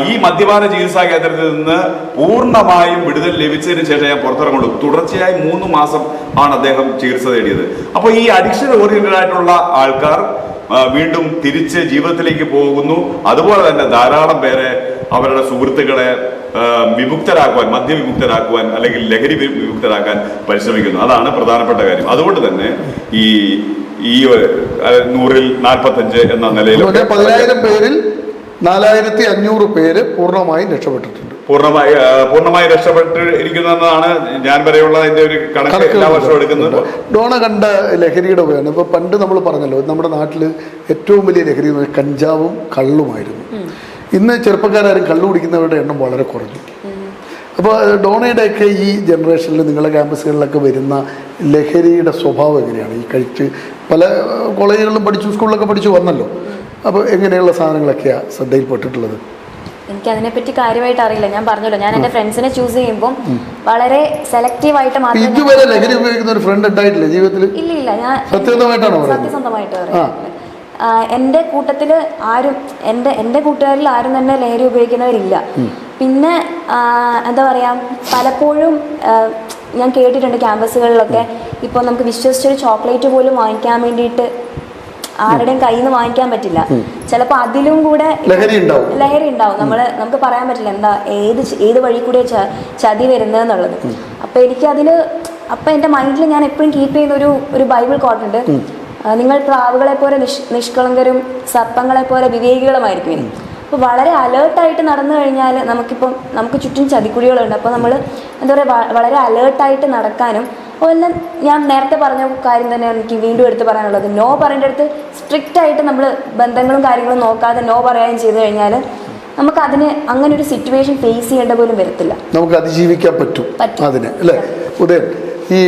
ഈ മദ്യപാന ചികിത്സാ കേന്ദ്രത്തിൽ നിന്ന് പൂർണ്ണമായും വിടുതൽ ലഭിച്ചതിന് ശേഷം ഞാൻ പുറത്തിറങ്ങുള്ളൂ. തുടർച്ചയായി 3 മാസം ആണ് അദ്ദേഹം ചികിത്സ തേടിയത്. അപ്പോൾ ഈ അഡിക്ഷൻ ഓറിയന്റഡ് ആയിട്ടുള്ള ആൾക്കാർ വീണ്ടും തിരിച്ച് ജീവിതത്തിലേക്ക് പോകുന്നു. അതുപോലെ തന്നെ ധാരാളം പേരെ അവരുടെ സുഹൃത്തുക്കളെ വിമുക്തരാക്കുവാൻ, മദ്യവിമുക്തരാക്കുവാൻ അല്ലെങ്കിൽ ലഹരി വിമുക്തരാക്കാൻ പരിശ്രമിക്കുന്നു. അതാണ് പ്രധാനപ്പെട്ട കാര്യം. അതുകൊണ്ട് തന്നെ ഈ 100-ൽ 45 എന്ന നിലയിൽ 10,000 പേരിൽ 4,500 പേര് പൂർണ്ണമായും രക്ഷപ്പെട്ടിട്ടുണ്ട്. പൂർണ്ണമായി രക്ഷപ്പെട്ടിരിക്കുന്നതാണ് ഞാൻ വരെയുള്ള അതിന്റെ ഒരു കണക്ക് എല്ലാ വർഷവും എടുക്കുന്നത്. ഡോണ കണ്ട ലഹരിയുടെ ഉപയോഗം ഇപ്പൊ പണ്ട് നമ്മൾ പറഞ്ഞല്ലോ, നമ്മുടെ നാട്ടിൽ ഏറ്റവും വലിയ ലഹരി എന്ന് പറഞ്ഞാൽ കഞ്ചാവും കള്ളുമായിരുന്നു. ഇന്ന് ചെറുപ്പക്കാരും കള്ളു കുടിക്കുന്നവരുടെ എണ്ണം വളരെ കുറഞ്ഞു. അപ്പോൾ ഡോണയുടെയൊക്കെ ഈ ജനറേഷനിൽ നിങ്ങളുടെ ക്യാമ്പസുകളിലൊക്കെ വരുന്ന ലഹരിയുടെ സ്വഭാവം എങ്ങനെയാണ്? ഈ കഴിച്ച് പല കോളേജുകളിലും പഠിച്ചു, സ്കൂളിലൊക്കെ പഠിച്ചു വന്നല്ലോ. അപ്പോൾ എങ്ങനെയുള്ള സാധനങ്ങളൊക്കെയാണ് ശ്രദ്ധയിൽപ്പെട്ടിട്ടുള്ളത്? എനിക്കതിനെപ്പറ്റി കാര്യമായിട്ട് അറിയില്ല. ഞാൻ പറഞ്ഞല്ലോ, ഞാൻ എൻ്റെ ഫ്രണ്ട്സിനെ ചൂസ് ചെയ്യുമ്പോൾ വളരെ സെലക്റ്റീവായിട്ട് മാത്രമേ. ഇതുവരെ ലഹരി ഉപയോഗിക്കുന്ന ഒരു ഫ്രണ്ട് ഉണ്ടായിട്ടില്ല ജീവിതത്തിൽ? ഇല്ല, ഞാൻ സത്യസന്ധമായിട്ടാണ് സത്യസന്ധമായിട്ട് പറയുന്നത്. എൻ്റെ കൂട്ടത്തിൽ ആരും, എൻ്റെ കൂട്ടുകാരിൽ ആരും തന്നെ ലഹരി ഉപയോഗിക്കുന്നവരില്ല. പിന്നെ എന്താ പറയുക, പലപ്പോഴും ഞാൻ കേട്ടിട്ടുണ്ട് ക്യാമ്പസുകളിലൊക്കെ ഇപ്പോൾ നമുക്ക് വിശ്വസിച്ചൊരു ചോക്ലേറ്റ് പോലും വാങ്ങിക്കാൻ വേണ്ടിയിട്ട് ആരുടെയും കയ്യിൽ നിന്ന് വാങ്ങിക്കാൻ പറ്റില്ല. ചിലപ്പോൾ അതിലും കൂടെ ലഹരി ഉണ്ടാവും. നമുക്ക് പറയാൻ പറ്റില്ല എന്താ ഏത് വഴി കൂടെ ചതി വരുന്നതെന്നുള്ളത്. അപ്പോൾ എൻ്റെ മൈൻഡിൽ ഞാൻ എപ്പോഴും കീപ്പ് ചെയ്യുന്ന ഒരു ബൈബിൾ കോട്ടുണ്ട്, നിങ്ങൾ പ്രാവുകളെ പോലെ നിഷ്കളങ്കരും സർപ്പങ്ങളെ പോലെ വിവേകികളുമായിരിക്കും. അപ്പോൾ വളരെ അലേർട്ടായിട്ട് നടന്നു കഴിഞ്ഞാൽ നമുക്ക് ചുറ്റും ചതിക്കുഴികളുണ്ട്. അപ്പോൾ നമ്മൾ എന്താ പറയുക, വളരെ അലേർട്ടായിട്ട് നടക്കാനും. അതുപോലെ ഞാൻ നേരത്തെ പറഞ്ഞ കാര്യം തന്നെ എനിക്ക് വീണ്ടും എടുത്ത് പറയാനുള്ളത്, നോ പറയേണ്ടടുത്ത് സ്ട്രിക്റ്റ് ആയിട്ട് നമ്മൾ ബന്ധങ്ങളും കാര്യങ്ങളും നോക്കാതെ നോ പറയുകയും ചെയ്തു കഴിഞ്ഞാൽ നമുക്ക് അങ്ങനെ ഒരു സിറ്റുവേഷൻ ഫേസ് ചെയ്യേണ്ട പോലും വരത്തില്ല, നമുക്ക് അതിജീവിക്കാൻ പറ്റും അതിന്, അല്ലേ? ഉദയൻ, ഈ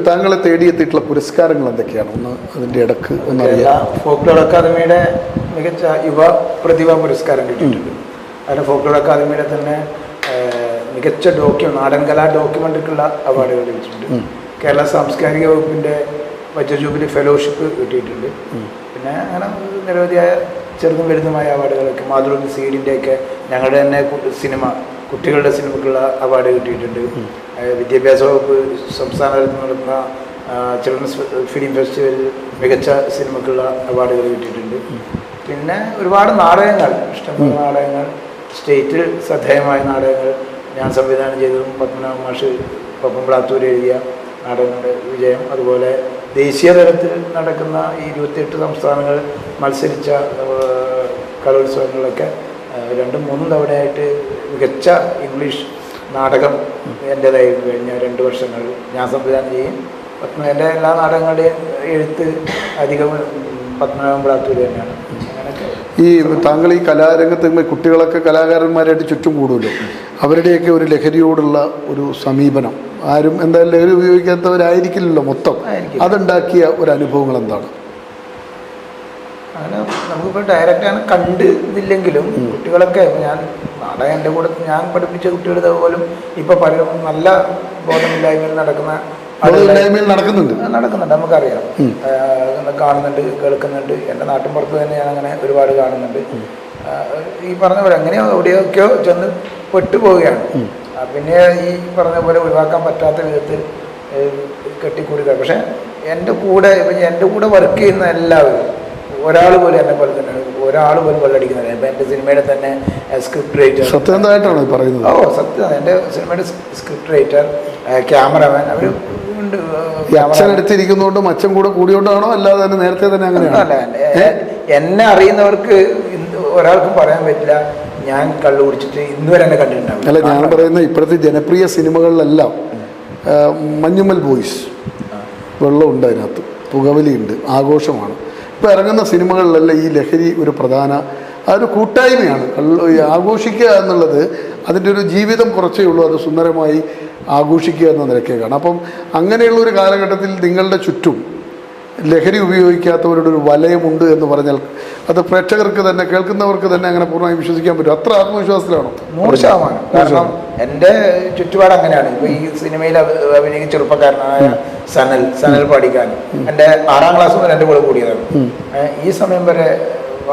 താങ്കളെ തേടിയെത്തിയിട്ടുള്ള പുരസ്കാരങ്ങൾ എന്തൊക്കെയാണ്? ഒന്ന് അതിൻ്റെ ഇടക്ക് ഒന്നറിയാം. ഫോക്ലോർ അക്കാദമിയുടെ മികച്ച യുവ പ്രതിഭാ പുരസ്കാരം കിട്ടിയിട്ടുണ്ട്. അതിന് ഫോക്ലോർ അക്കാദമിയുടെ തന്നെ മികച്ച നാടൻ കലാ ഡോക്യുമെൻ്ററിക്കുള്ള അവാർഡുകൾ ലഭിച്ചിട്ടുണ്ട്. കേരള സാംസ്കാരിക വകുപ്പിൻ്റെ വജ്ര ജൂബിലി ഫെലോഷിപ്പ് കിട്ടിയിട്ടുണ്ട്. പിന്നെ അങ്ങനെ നിരവധിയായ ചെറുതും വലുതുമായ അവാർഡുകളൊക്കെ മാതൃഭൂമി സീഡിൻ്റെയൊക്കെ ഞങ്ങളുടെ തന്നെ കുട്ടികളുടെ സിനിമക്കുള്ള അവാർഡ് കിട്ടിയിട്ടുണ്ട്. വിദ്യാഭ്യാസ വകുപ്പ് സംസ്ഥാന തലത്തിൽ നടത്തുന്ന ചിൽഡ്രൻസ് ഫിലിം ഫെസ്റ്റിവലിൽ മികച്ച സിനിമക്കുള്ള അവാർഡുകൾ കിട്ടിയിട്ടുണ്ട്. പിന്നെ ഒരുപാട് നാടകങ്ങൾ, ഇഷ്ടംപോലെ നാടകങ്ങൾ, സ്റ്റേറ്റിൽ ശ്രദ്ധേയമായ നാടകങ്ങൾ ഞാൻ സംവിധാനം ചെയ്തതും പത്മനാഭ മാഷ് പപ്പംപ്ലാത്തൂർ എഴുതിയ നാടകങ്ങളുടെ വിജയം, അതുപോലെ ദേശീയ തലത്തിൽ നടക്കുന്ന ഈ 28 സംസ്ഥാനങ്ങൾ മത്സരിച്ച കലോത്സവങ്ങളിലൊക്കെ 2-3 തവണയായിട്ട് മികച്ച ഇംഗ്ലീഷ് നാടകം എൻ്റേതായിരുന്നു. കഴിഞ്ഞ 2 വർഷങ്ങളിൽ ഞാൻ സംവിധാനം ചെയ്യും. എൻ്റെ എല്ലാ നാടകങ്ങളുടെയും എഴുത്ത് അധികം പത്മനാഭൻ പ്ലാത്തൂർ തന്നെയാണ്. അങ്ങനെയൊക്കെ ഈ താങ്കൾ ഈ കലാരംഗത്ത് കുട്ടികളൊക്കെ കലാകാരന്മാരായിട്ട് ചുറ്റും കൂടുമല്ലോ, അവരുടെയൊക്കെ ഒരു ലഹരിയോടുള്ള ഒരു സമീപനം, ആരും എന്തായാലും ലഹരി ഉപയോഗിക്കാത്തവരായിരിക്കില്ലല്ലോ മൊത്തം, അതുണ്ടാക്കിയ ഒരു അനുഭവങ്ങൾ എന്താണ്? അങ്ങനെ നമുക്കിപ്പോൾ ഡയറക്റ്റാണ് കണ്ടില്ലെങ്കിലും കുട്ടികളൊക്കെ ഞാൻ നാടകം എൻ്റെ കൂടെ ഞാൻ പഠിപ്പിച്ച കുട്ടികളുടെ പോലും ഇപ്പോൾ പലരും നല്ല ബോധമില്ലായ്മയിൽ നടക്കുന്നുണ്ട്, നമുക്കറിയാം, കാണുന്നുണ്ട്, കേൾക്കുന്നുണ്ട്. എൻ്റെ നാട്ടിൻപുറത്ത് തന്നെ ഞാൻ അങ്ങനെ ഒരുപാട് കാണുന്നുണ്ട്. ഈ പറഞ്ഞ പോലെ എങ്ങനെയോ എവിടെയൊക്കെയോ ചെന്ന് പെട്ടുപോവുകയാണ്. പിന്നെ ഈ പറഞ്ഞ പോലെ ഒഴിവാക്കാൻ പറ്റാത്ത വിധത്തിൽ കെട്ടിക്കൂടുക. പക്ഷേ എൻ്റെ കൂടെ വർക്ക് ചെയ്യുന്ന എല്ലാവരും ഒരാൾ പോലും എന്നെ പോലെ തന്നെ ഒരാൾ പോലും വെള്ളടിക്കുന്നില്ല. ഇപ്പം എൻ്റെ സിനിമയുടെ തന്നെ സ്ക്രിപ്റ്റ് റൈറ്റർ, സത്യമായിട്ടാണ് പറയുന്നത്. സത്യം, എൻ്റെ സിനിമയുടെ സ്ക്രിപ്റ്റ് റൈറ്റർ, ക്യാമറമാൻ, അവർ ഉണ്ട്. എടുത്തിരിക്കുന്നതുകൊണ്ട് മച്ചം കൂടെ കൂടിയോണ്ടാണോ അല്ലാതെ തന്നെ നേരത്തെ തന്നെ അങ്ങനെയാണോ? അല്ല, എന്നെ അറിയുന്നവർക്ക് ഒരാൾക്കും പറയാൻ പറ്റില്ല ഞാൻ കള്ളു കുടിച്ചിട്ട് ഇന്നുവരെ എന്നെ കണ്ടിട്ടുണ്ടാവില്ല. അല്ല, ഞാൻ പറയുന്നത് ഇപ്പോഴത്തെ ജനപ്രിയ സിനിമകളിലെല്ലാം മഞ്ഞുമ്മൽ ബോയ്സ്, വെള്ളമുണ്ട് അതിനകത്ത്, പുകവലിയുണ്ട്, ആഘോഷമാണ്. ഇപ്പോൾ ഇറങ്ങുന്ന സിനിമകളിലെല്ലാം ഈ ലഹരി ഒരു പ്രധാന അതൊരു കൂട്ടായ്മയാണ്. ആഘോഷിക്കുക എന്നുള്ളത് അതിൻ്റെ ഒരു ജീവിതം കുറച്ചേ ഉള്ളൂ, അത് സുന്ദരമായി ആഘോഷിക്കുക എന്ന നിലയ്ക്കാണ്. അപ്പം അങ്ങനെയുള്ളൊരു കാലഘട്ടത്തിൽ നിങ്ങളുടെ ചുറ്റും ലഹരി ഉപയോഗിക്കാത്തവരുടെ ഒരു വലയമുണ്ട് എന്ന് പറഞ്ഞാൽ അത് പ്രേക്ഷകർക്ക് തന്നെ, കേൾക്കുന്നവർക്ക് തന്നെ അങ്ങനെ പൂർണ്ണമായി വിശ്വസിക്കാൻ പറ്റും. അത്ര ആത്മവിശ്വാസത്തിലാണോ? 100%. കാരണം എൻ്റെ ചുറ്റുപാട് അങ്ങനെയാണ്. ഇപ്പോൾ ഈ സിനിമയിൽ അഭിനയിക്കുന്ന ചെറുപ്പക്കാരനായ സനൽ പാടിക്കാൻ എൻ്റെ 6ാം ക്ലാസ് മുതൽ എൻ്റെ കൂടെ കൂടിയതാണ്. ഈ സമയം വരെ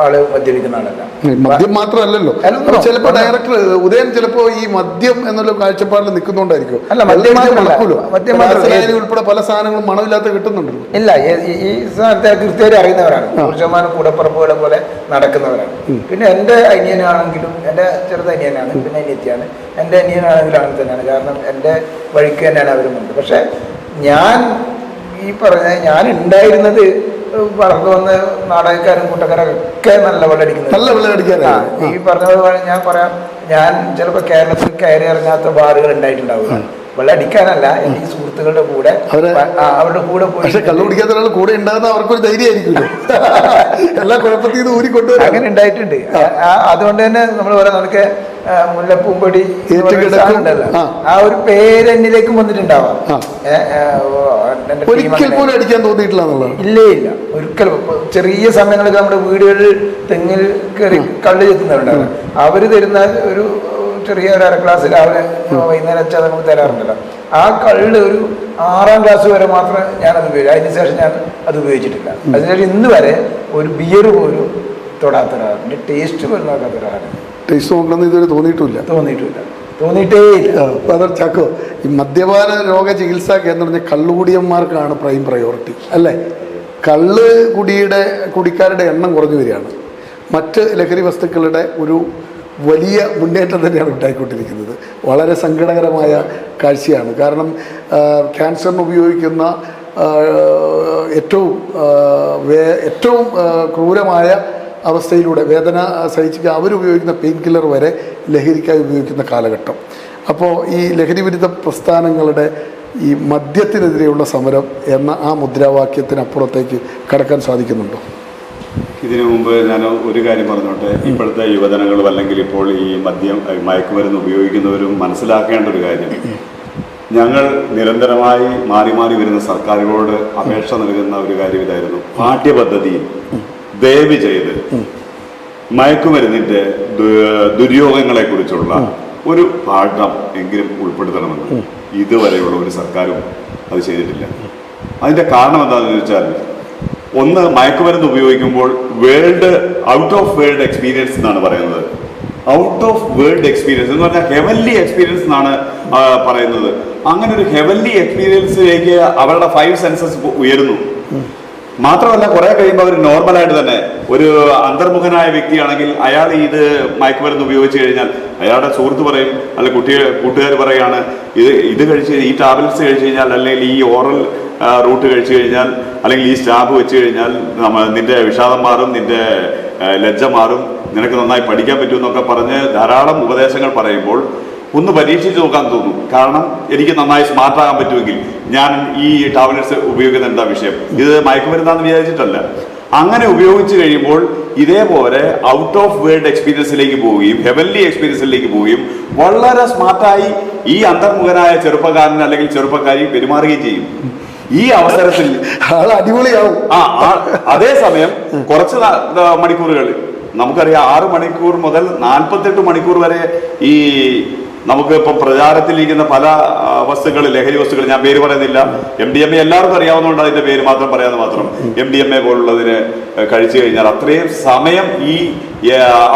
ആള് മദ്യപിക്കുന്ന ആളല്ല. മദ്യം മാത്രമല്ലല്ലോ, ചിലപ്പോൾ ഡയറക്ടർ ഉദയൻ ചിലപ്പോൾ ഈ മദ്യം എന്നുള്ള കാഴ്ചപ്പാടിൽ നിൽക്കുന്നുണ്ടായിരിക്കും. അല്ല, മദ്യം ഉൾപ്പെടെ പല സാധനങ്ങളും മണമില്ലാത്ത കിട്ടുന്നുണ്ടല്ലോ. ഇല്ല, ഈ സ്ഥാനത്തെ കൃത്യമായിട്ട് അറിയുന്നവരാണ്, 100% കൂടപ്പുറപ്പുകളെ പോലെ നടക്കുന്നവരാണ്. പിന്നെ എൻ്റെ അനിയനാണെങ്കിലും, എൻ്റെ ചെറുത് അനിയനാണ്, പിന്നെ അനിയത്തിയാണ്. എൻ്റെ അനിയനാണെങ്കിലും അങ്ങനെ തന്നെയാണ്. കാരണം എൻ്റെ വഴിക്ക് തന്നെയാണ് അവരുമുണ്ട്. പക്ഷെ ഞാൻ ഉണ്ടായിരുന്നത് വളർന്നു വന്ന നാടകക്കാരും കൂട്ടക്കാരൊക്കെ നല്ല വെള്ളടിക്കുന്നത്. ഈ പറഞ്ഞ പോലെ ഞാൻ പറയാം, ഞാൻ ചിലപ്പോൾ കേരളത്തിൽ കയറി ഇറങ്ങാത്ത ബാറുകൾ ഉണ്ടായിട്ടുണ്ടാവുക. വെള്ളടിക്കാനല്ല, എൻ്റെ ഈ സുഹൃത്തുക്കളുടെ കൂടെ അവരുടെ കൂടെ പോയി. പക്ഷെ കള്ളു കുടിക്കാത്ത ഒരാൾ കൂടെ ഉണ്ടാകുന്ന അവർക്കൊരു ധൈര്യമായിരിക്കുമല്ലോ, എല്ലാ കുഴപ്പത്തിൽ നിന്ന് ഊരി കൊണ്ടുവരും. അങ്ങനെ ഉണ്ടായിട്ടുണ്ട്. അതുകൊണ്ട് തന്നെ നമ്മൾ പറയാം, നമുക്ക് മുല്ലപ്പൂമ്പൊടി ഉണ്ടല്ലോ, ആ ഒരു പേര് എന്നിലേക്കും വന്നിട്ടുണ്ടാവാം. ഒരിക്കൽ പോലും അടിക്കാൻ തോന്നിയിട്ടില്ല എന്നുള്ളത്? ഇല്ല, ഒരിക്കലും. ചെറിയ സമയങ്ങളൊക്കെ നമ്മുടെ വീടുകളിൽ തെങ്ങിൽ കയറി കള്ള് ചെത്തുന്നവരുണ്ടാവും. അവര് തരുന്ന ഒരു ചെറിയ ഒരു 1/2 ഗ്ലാസ് രാവിലെ വൈകുന്നേരം വെച്ചാൽ നമുക്ക് തരാറുണ്ടല്ലോ. ആ കള്ള് ഒരു 6ാം ക്ലാസ് വരെ മാത്രമേ ഞാനത് ഉപയോഗിച്ചു. അതിനുശേഷം ഞാൻ അത് ഉപയോഗിച്ചിട്ടില്ല. അതിനുശേഷം ഇന്ന് വരെ ഒരു ബിയർ പോലും തൊടാത്ത ഒരാളുണ്ട്, ടേസ്റ്റ് പോലും നോക്കാത്ത ഒരാളാണ്. ടേസ്റ്റ് നോക്കണമെന്ന് ഇതുവരെ തോന്നിയിട്ടേ ഇല്ല. ഫാദർ ചാക്കോ, ഈ മദ്യപാന രോഗ ചികിത്സാ കേന്ദ്രം പറഞ്ഞാൽ കള്ളുകുടിയന്മാർക്കാണ് പ്രൈം പ്രയോറിറ്റി അല്ലേ? കുടിക്കാരുടെ എണ്ണം കുറഞ്ഞു വരികയാണ്. മറ്റ് ലഹരി വസ്തുക്കളുടെ ഒരു വലിയ മുന്നേറ്റം തന്നെയാണ് ഉണ്ടായിക്കൊണ്ടിരിക്കുന്നത്. വളരെ സങ്കടകരമായ കാഴ്ചയാണ്. കാരണം ക്യാൻസറിന് ഉപയോഗിക്കുന്ന ഏറ്റവും ക്രൂരമായ അവസ്ഥയിലൂടെ വേദന സഹിച്ച് അവരുപയോഗിക്കുന്ന പെയിൻ കില്ലർ വരെ ലഹരിക്കായി ഉപയോഗിക്കുന്ന കാലഘട്ടം. അപ്പോൾ ഈ ലഹരി വിരുദ്ധ പ്രസ്ഥാനങ്ങളുടെ ഈ മദ്യത്തിനെതിരെയുള്ള സമരം എന്ന ആ മുദ്രാവാക്യത്തിനപ്പുറത്തേക്ക് കടക്കാൻ സാധിക്കുന്നുണ്ടോ? ഇതിനു മുമ്പ് ഞാൻ ഒരു കാര്യം പറഞ്ഞോട്ടെ. ഇപ്പോഴത്തെ യുവജനങ്ങളും അല്ലെങ്കിൽ ഇപ്പോൾ ഈ മയക്കുമരുന്ന് ഉപയോഗിക്കുന്നവരും മനസ്സിലാക്കേണ്ട ഒരു കാര്യം, ഞങ്ങൾ നിരന്തരമായി മാറി വരുന്ന സർക്കാരുകളോട് അപേക്ഷ നൽകുന്ന ഒരു കാര്യം ഇതായിരുന്നു. പാഠ്യപദ്ധതിയിൽ ദയവ് ചെയ്ത് മയക്കുമരുന്നിൻ്റെ ദുര്യോഗങ്ങളെക്കുറിച്ചുള്ള ഒരു പാഠം എങ്കിലും ഉൾപ്പെടുത്തണമെന്ന് ഇതുവരെയുള്ള ഒരു സർക്കാരും അത് ചെയ്തിട്ടില്ല. അതിൻ്റെ കാരണം എന്താണെന്ന് ചോദിച്ചാൽ ഒന്ന്, മയക്കുമരുന്ന് ഉപയോഗിക്കുമ്പോൾ ഔട്ട് ഓഫ് വേൾഡ് എക്സ്പീരിയൻസ് എന്നാണ് പറയുന്നത്. ഔട്ട് ഓഫ് വേൾഡ് എക്സ്പീരിയൻസ് എന്ന് പറഞ്ഞാൽ ഹെവൻലി എക്സ്പീരിയൻസ് എന്നാണ് പറയുന്നത്. അങ്ങനെ ഒരു ഹെവൻലി എക്സ്പീരിയൻസിലേക്ക് അവരുടെ 5 സെൻസസ് ഉയരുന്നു. മാത്രമല്ല, കുറെ കഴിയുമ്പോൾ അവർ നോർമലായിട്ട് തന്നെ ഒരു അന്തർമുഖനായ വ്യക്തിയാണെങ്കിൽ അയാൾ ഇത് മയക്കുമരുന്ന് ഉപയോഗിച്ച് കഴിഞ്ഞാൽ അയാളുടെ സുഹൃത്ത് പറയും, അല്ലെ കൂട്ടുകാർ പറയാണ്, ഇത് കഴിച്ച് ഈ ടാബ്ലറ്റ്സ് കഴിച്ചു കഴിഞ്ഞാൽ, അല്ലെങ്കിൽ ഈ ഓറൽ റൂട്ട് കഴിച്ചു കഴിഞ്ഞാൽ, അല്ലെങ്കിൽ ഈ സ്റ്റാബ് വെച്ച് കഴിഞ്ഞാൽ നിന്റെ വിഷാദം മാറും, നിന്റെ ലജ്ജ മാറും, നിനക്ക് നന്നായി പഠിക്കാൻ പറ്റുമെന്നൊക്കെ പറഞ്ഞ് ധാരാളം ഉപദേശങ്ങൾ പറയുമ്പോൾ ഒന്ന് പരീക്ഷിച്ച് നോക്കാൻ തോന്നും. കാരണം എനിക്ക് നന്നായി സ്മാർട്ടാകാൻ പറ്റുമെങ്കിൽ ഞാൻ ഈ ടാബ്ലറ്റ്സ് ഉപയോഗിക്കുന്ന എന്താ വിഷയം, ഇത് മയക്കുമരുന്നാന്ന് വിചാരിച്ചിട്ടല്ല. അങ്ങനെ ഉപയോഗിച്ച് കഴിയുമ്പോൾ ഇതേപോലെ ഔട്ട് ഓഫ് വേൾഡ് എക്സ്പീരിയൻസിലേക്ക് പോവുകയും ഹെവൻലി എക്സ്പീരിയൻസിലേക്ക് പോവുകയും വളരെ സ്മാർട്ടായി ഈ അന്തർമുഖനായ ചെറുപ്പക്കാരൻ അല്ലെങ്കിൽ ചെറുപ്പക്കാരി പെരുമാറുകയും ചെയ്യും. ഈ അവസരത്തിൽ അടിപൊളിയാവും. അതേസമയം കുറച്ച് മണിക്കൂറുകൾ, നമുക്കറിയാം 6 മണിക്കൂർ മുതൽ 48 മണിക്കൂർ വരെ ഈ നമുക്ക് ഇപ്പം പ്രചാരത്തിലിരിക്കുന്ന പല വസ്തുക്കൾ, ലഹരി വസ്തുക്കൾ, ഞാൻ പേര് പറയുന്നില്ല, MDMA എല്ലാവർക്കും അറിയാവുന്നതുകൊണ്ട് അതിന്റെ പേര് മാത്രം പറയാതെ മാത്രം, MDMA പോലുള്ളതിന് കഴിച്ചു കഴിഞ്ഞാൽ അത്രയും സമയം ഈ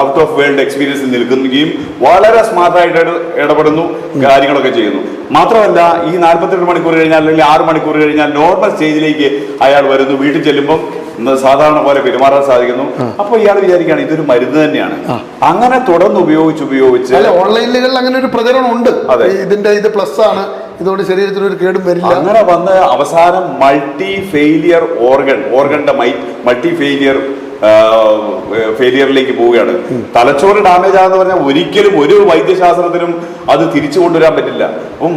ഔട്ട് ഓഫ് വേൾഡ് എക്സ്പീരിയൻസിൽ നിൽക്കുകയും വളരെ സ്മാർട്ടായിട്ട് ഇടപെടുന്നു, കാര്യങ്ങളൊക്കെ ചെയ്യുന്നു. മാത്രമല്ല, ഈ 48 മണിക്കൂർ കഴിഞ്ഞാൽ അല്ലെങ്കിൽ 6 മണിക്കൂർ കഴിഞ്ഞാൽ നോർമൽ സ്റ്റേജിലേക്ക് അയാൾ വരുന്നു. വീട്ടിൽ ചെല്ലുമ്പോൾ സാധാരണ പോലെ പെരുമാറാൻ സാധിക്കുന്നു. അപ്പൊ ഇയാൾ വിചാരിക്കുകയാണ് ഇതൊരു മരുന്ന് തന്നെയാണ്. അങ്ങനെ തുടർന്ന് ഉപയോഗിച്ച് ഓൺലൈനുകളിൽ അങ്ങനെ ഒരു പ്രചരണം ഉണ്ട്, ഇതിന്റെ ഇത് പ്ലസ് ആണ്, ഇതുകൊണ്ട് ശരീരത്തിന് ഒരു കേടും വരില്ല. അങ്ങനെ വന്ന് അവസാനം മൾട്ടി ഫെയിലിയർ ഓർഗന്റെ മൾട്ടി ഫെയിലിയറിലേക്ക് പോവുകയാണ്. തലച്ചോറ് ഡാമേജ് ആണെന്ന് പറഞ്ഞാൽ ഒരിക്കലും ഒരു വൈദ്യശാസ്ത്രത്തിനും അത് തിരിച്ചു കൊണ്ടുവരാൻ പറ്റില്ല. അപ്പം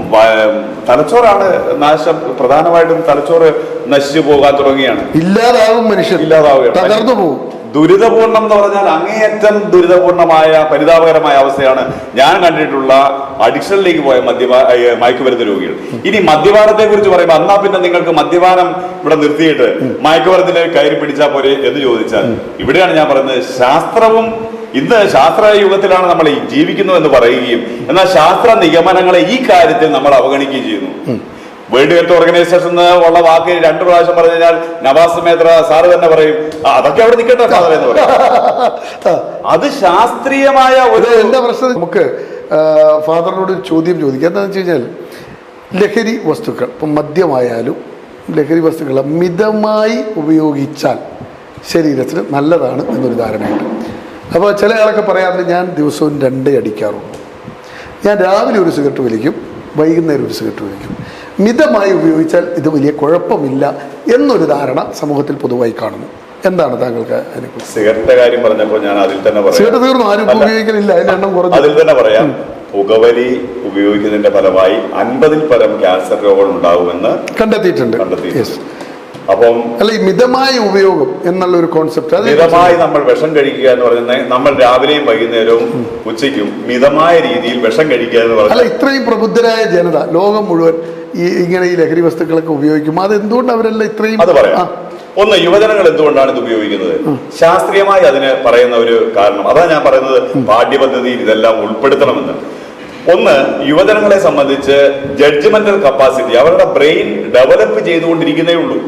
തലച്ചോറാണ് നാശം, പ്രധാനമായിട്ടും തലച്ചോറ് നശിച്ചു പോകാൻ തുടങ്ങിയാണ്, ഇല്ലാതാവും, മനുഷ്യൻ ഇല്ലാതാവുകയാണ്, തകർന്നു പോകും. ദുരിതപൂർണം എന്ന് പറഞ്ഞാൽ അങ്ങേയറ്റം ദുരിതപൂർണമായ പരിതാപകരമായ അവസ്ഥയാണ് ഞാൻ കണ്ടിട്ടുള്ള അഡിക്ഷനിലേക്ക് പോയ മയക്കുമരുന്ന് രോഗികൾ. ഇനി മദ്യപാനത്തെ കുറിച്ച് പറയുമ്പോൾ എന്നാ പിന്നെ നിങ്ങൾക്ക് മദ്യപാനം ഇവിടെ നിർത്തിയിട്ട് മയക്കുമരുന്നിനെ കയറി പിടിച്ചാൽ പോരെ എന്ന് ചോദിച്ചാൽ, ഇവിടെയാണ് ഞാൻ പറയുന്നത്, ശാസ്ത്രവും ഇന്ന് ശാസ്ത്ര യുഗത്തിലാണ് നമ്മൾ ജീവിക്കുന്നു എന്ന് പറയുകയും എന്നാൽ ശാസ്ത്ര നിഗമനങ്ങളെ ഈ കാര്യത്തിൽ നമ്മൾ അവഗണിക്കുകയും ചെയ്യുന്നു. വേൾഡ് ഹെൽത്ത് ഓർഗനൈസേഷൻ ഉള്ള വാക്ക് 2 പ്രാവശ്യം പറഞ്ഞു കഴിഞ്ഞാൽ നവാസ് മേത്ര സാറ് തന്നെ പറയും അതൊക്കെ അവിടെ നിൽക്കട്ടെ ഫാദർ എന്ന് പറയും. അത് ശാസ്ത്രീയമായ എന്താ പ്രശ്നം? നമുക്ക് ഫാദറിനോട് ഒരു ചോദ്യം ചോദിക്കാം. എന്താണെന്ന് വെച്ച് കഴിഞ്ഞാൽ, ലഹരി വസ്തുക്കൾ, ഇപ്പം മദ്യമായാലും ലഹരി വസ്തുക്കൾ മിതമായി ഉപയോഗിച്ചാൽ ശരീരത്തിന് നല്ലതാണ് എന്നൊരു ധാരണയുണ്ട്. അപ്പോൾ ചില ആളൊക്കെ പറയാറുണ്ട്, ഞാൻ ദിവസവും 2 അടിക്കാറുള്ളൂ, ഞാൻ രാവിലെ ഒരു സിഗരറ്റ് വലിക്കും, വൈകുന്നേരം ഒരു സിഗരറ്റ് വലിക്കും, മിതമായി ഉപയോഗിച്ചാൽ ഇത് വലിയ കുഴപ്പമില്ല എന്നൊരു ധാരണ സമൂഹത്തിൽ പൊതുവായി കാണുന്നു. എന്താണ് താങ്കൾക്ക് അതിനെക്കുറിച്ച്? സിഗരറ്റിന്റെ കാര്യം പറഞ്ഞപ്പോൾ ഞാൻ അതിൽ തന്നെ പറയാം, സിഗരറ്റ് തീർന്നു, ആരും ഉപയോഗിക്കുന്നില്ല, അതിന്റെ എണ്ണം കുറഞ്ഞു. അതിൽ തന്നെ പറയാം, പുകവലി ഉപയോഗിക്കുന്നതിന്റെ ഫലമായി 50-ൽ പരം ക്യാൻസർ രോഗങ്ങൾ ഉണ്ടാകുമെന്ന് കണ്ടെത്തിയിട്ടുണ്ട്. അപ്പം അല്ല, ഈ മിതമായ ഉപയോഗം എന്നുള്ള ഒരു കോൺസെപ്റ്റ്, മിതമായി നമ്മൾ വിഷം കഴിക്കുക എന്ന് പറയുന്നത് നമ്മൾ രാവിലെയും വൈകുന്നേരവും ഉച്ചയ്ക്കും മിതമായ രീതിയിൽ വിഷം കഴിക്കുക എന്ന് പറയുന്നത്. അല്ല, ഇത്രയും പ്രബുദ്ധരായ ജനത ലോകം മുഴുവൻ ഇങ്ങനെ ഈ ലഹരി വസ്തുക്കളൊക്കെ ഉപയോഗിക്കും, അത് എന്തുകൊണ്ട് അവരെല്ലാം ഇത്രയും? അത് പറയാം. ഒന്ന്, യുവജനങ്ങൾ എന്തുകൊണ്ടാണ് ഇത് ഉപയോഗിക്കുന്നത്? ശാസ്ത്രീയമായി അതിന് പറയുന്ന ഒരു കാരണം അതാ ഞാൻ പറയുന്നത്, പാഠ്യപദ്ധതിയിൽ ഇതെല്ലാം ഉൾപ്പെടുത്തണമെന്ന്. ഒന്ന്, യുവജനങ്ങളെ സംബന്ധിച്ച് ജഡ്ജ്മെന്റൽ കപ്പാസിറ്റി, അവരുടെ ബ്രെയിൻ ഡെവലപ്പ് ചെയ്തുകൊണ്ടിരിക്കുന്നേ ഉള്ളൂ.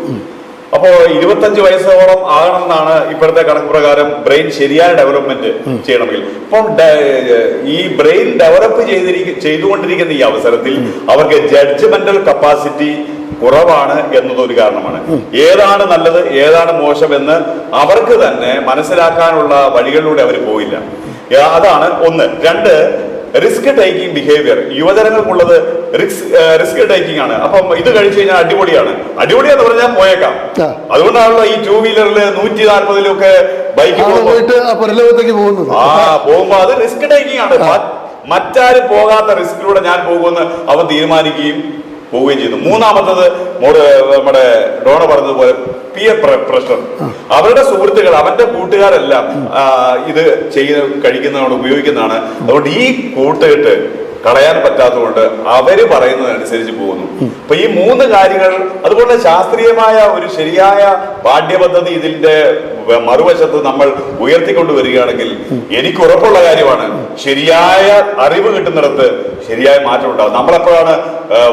അപ്പോ 25 വയസ്സോളം ആകണമെന്നാണ് ഇപ്പോഴത്തെ കണക്ക് പ്രകാരം ബ്രെയിൻ ശരിയായ ഡെവലപ്മെന്റ് ചെയ്യണമെങ്കിൽ. അപ്പം ഈ ബ്രെയിൻ ഡെവലപ്പ് ചെയ്തുകൊണ്ടിരിക്കുന്ന ഈ അവസരത്തിൽ അവർക്ക് ജഡ്ജ്മെന്റൽ കപ്പാസിറ്റി കുറവാണ് എന്നതൊരു കാരണമാണ്. ഏതാണ് നല്ലത് ഏതാണ് മോശമെന്ന് അവർക്ക് തന്നെ മനസ്സിലാക്കാനുള്ള വഴികളിലൂടെ അവർ പോയില്ല. അതാണ് ഒന്ന്. 2, റിസ്ക് ടേക്കിംഗ് ബിഹേവിയർ. യുവജനങ്ങൾക്കുള്ളത് റിസ്ക് ടേക്കിംഗ് ആണ്. അപ്പം ഇത് കഴിച്ചു കഴിഞ്ഞാൽ അടിപൊളിയാന്ന് പറഞ്ഞാൽ പോയേക്കാം. അതുകൊണ്ടാണല്ലോ ഈ 2 വീലറിൽ 140-ലൊക്കെ ബൈക്ക് പോകുമ്പോ അത് റിസ്ക് ടേക്കിംഗ് ആണ്. മറ്റാരും പോകാത്ത റിസ്കിലൂടെ ഞാൻ പോകുമെന്ന് അവൻ തീരുമാനിക്കുകയും പോവുകയും ചെയ്യുന്നു. മൂന്നാമത്തത് നമ്മുടെ ഡോണ പറഞ്ഞതുപോലെ പിയർ പ്രഷർ. അവരുടെ സുഹൃത്തുക്കൾ, അവന്റെ കൂട്ടുകാരെല്ലാം ഇത് കഴിക്കുന്നതാണ്, ഉപയോഗിക്കുന്നതാണ്. അതുകൊണ്ട് ഈ കൂട്ടുകെട്ട് കളയാൻ പറ്റാത്തതുകൊണ്ട് അവര് പറയുന്നതനുസരിച്ച് പോകുന്നു. അപ്പൊ ഈ 3 കാര്യങ്ങൾ, അതുപോലെ ശാസ്ത്രീയമായ ഒരു ശരിയായ പാഠ്യപദ്ധതി ഇതിന്റെ മറുവശത്ത് നമ്മൾ ഉയർത്തിക്കൊണ്ട് വരികയാണെങ്കിൽ എനിക്ക് ഉറപ്പുള്ള കാര്യമാണ്, ശരിയായ അറിവ് കിട്ടുന്നിടത്ത് ശരിയായ മാറ്റം ഉണ്ടാകും. നമ്മളെപ്പോഴാണ്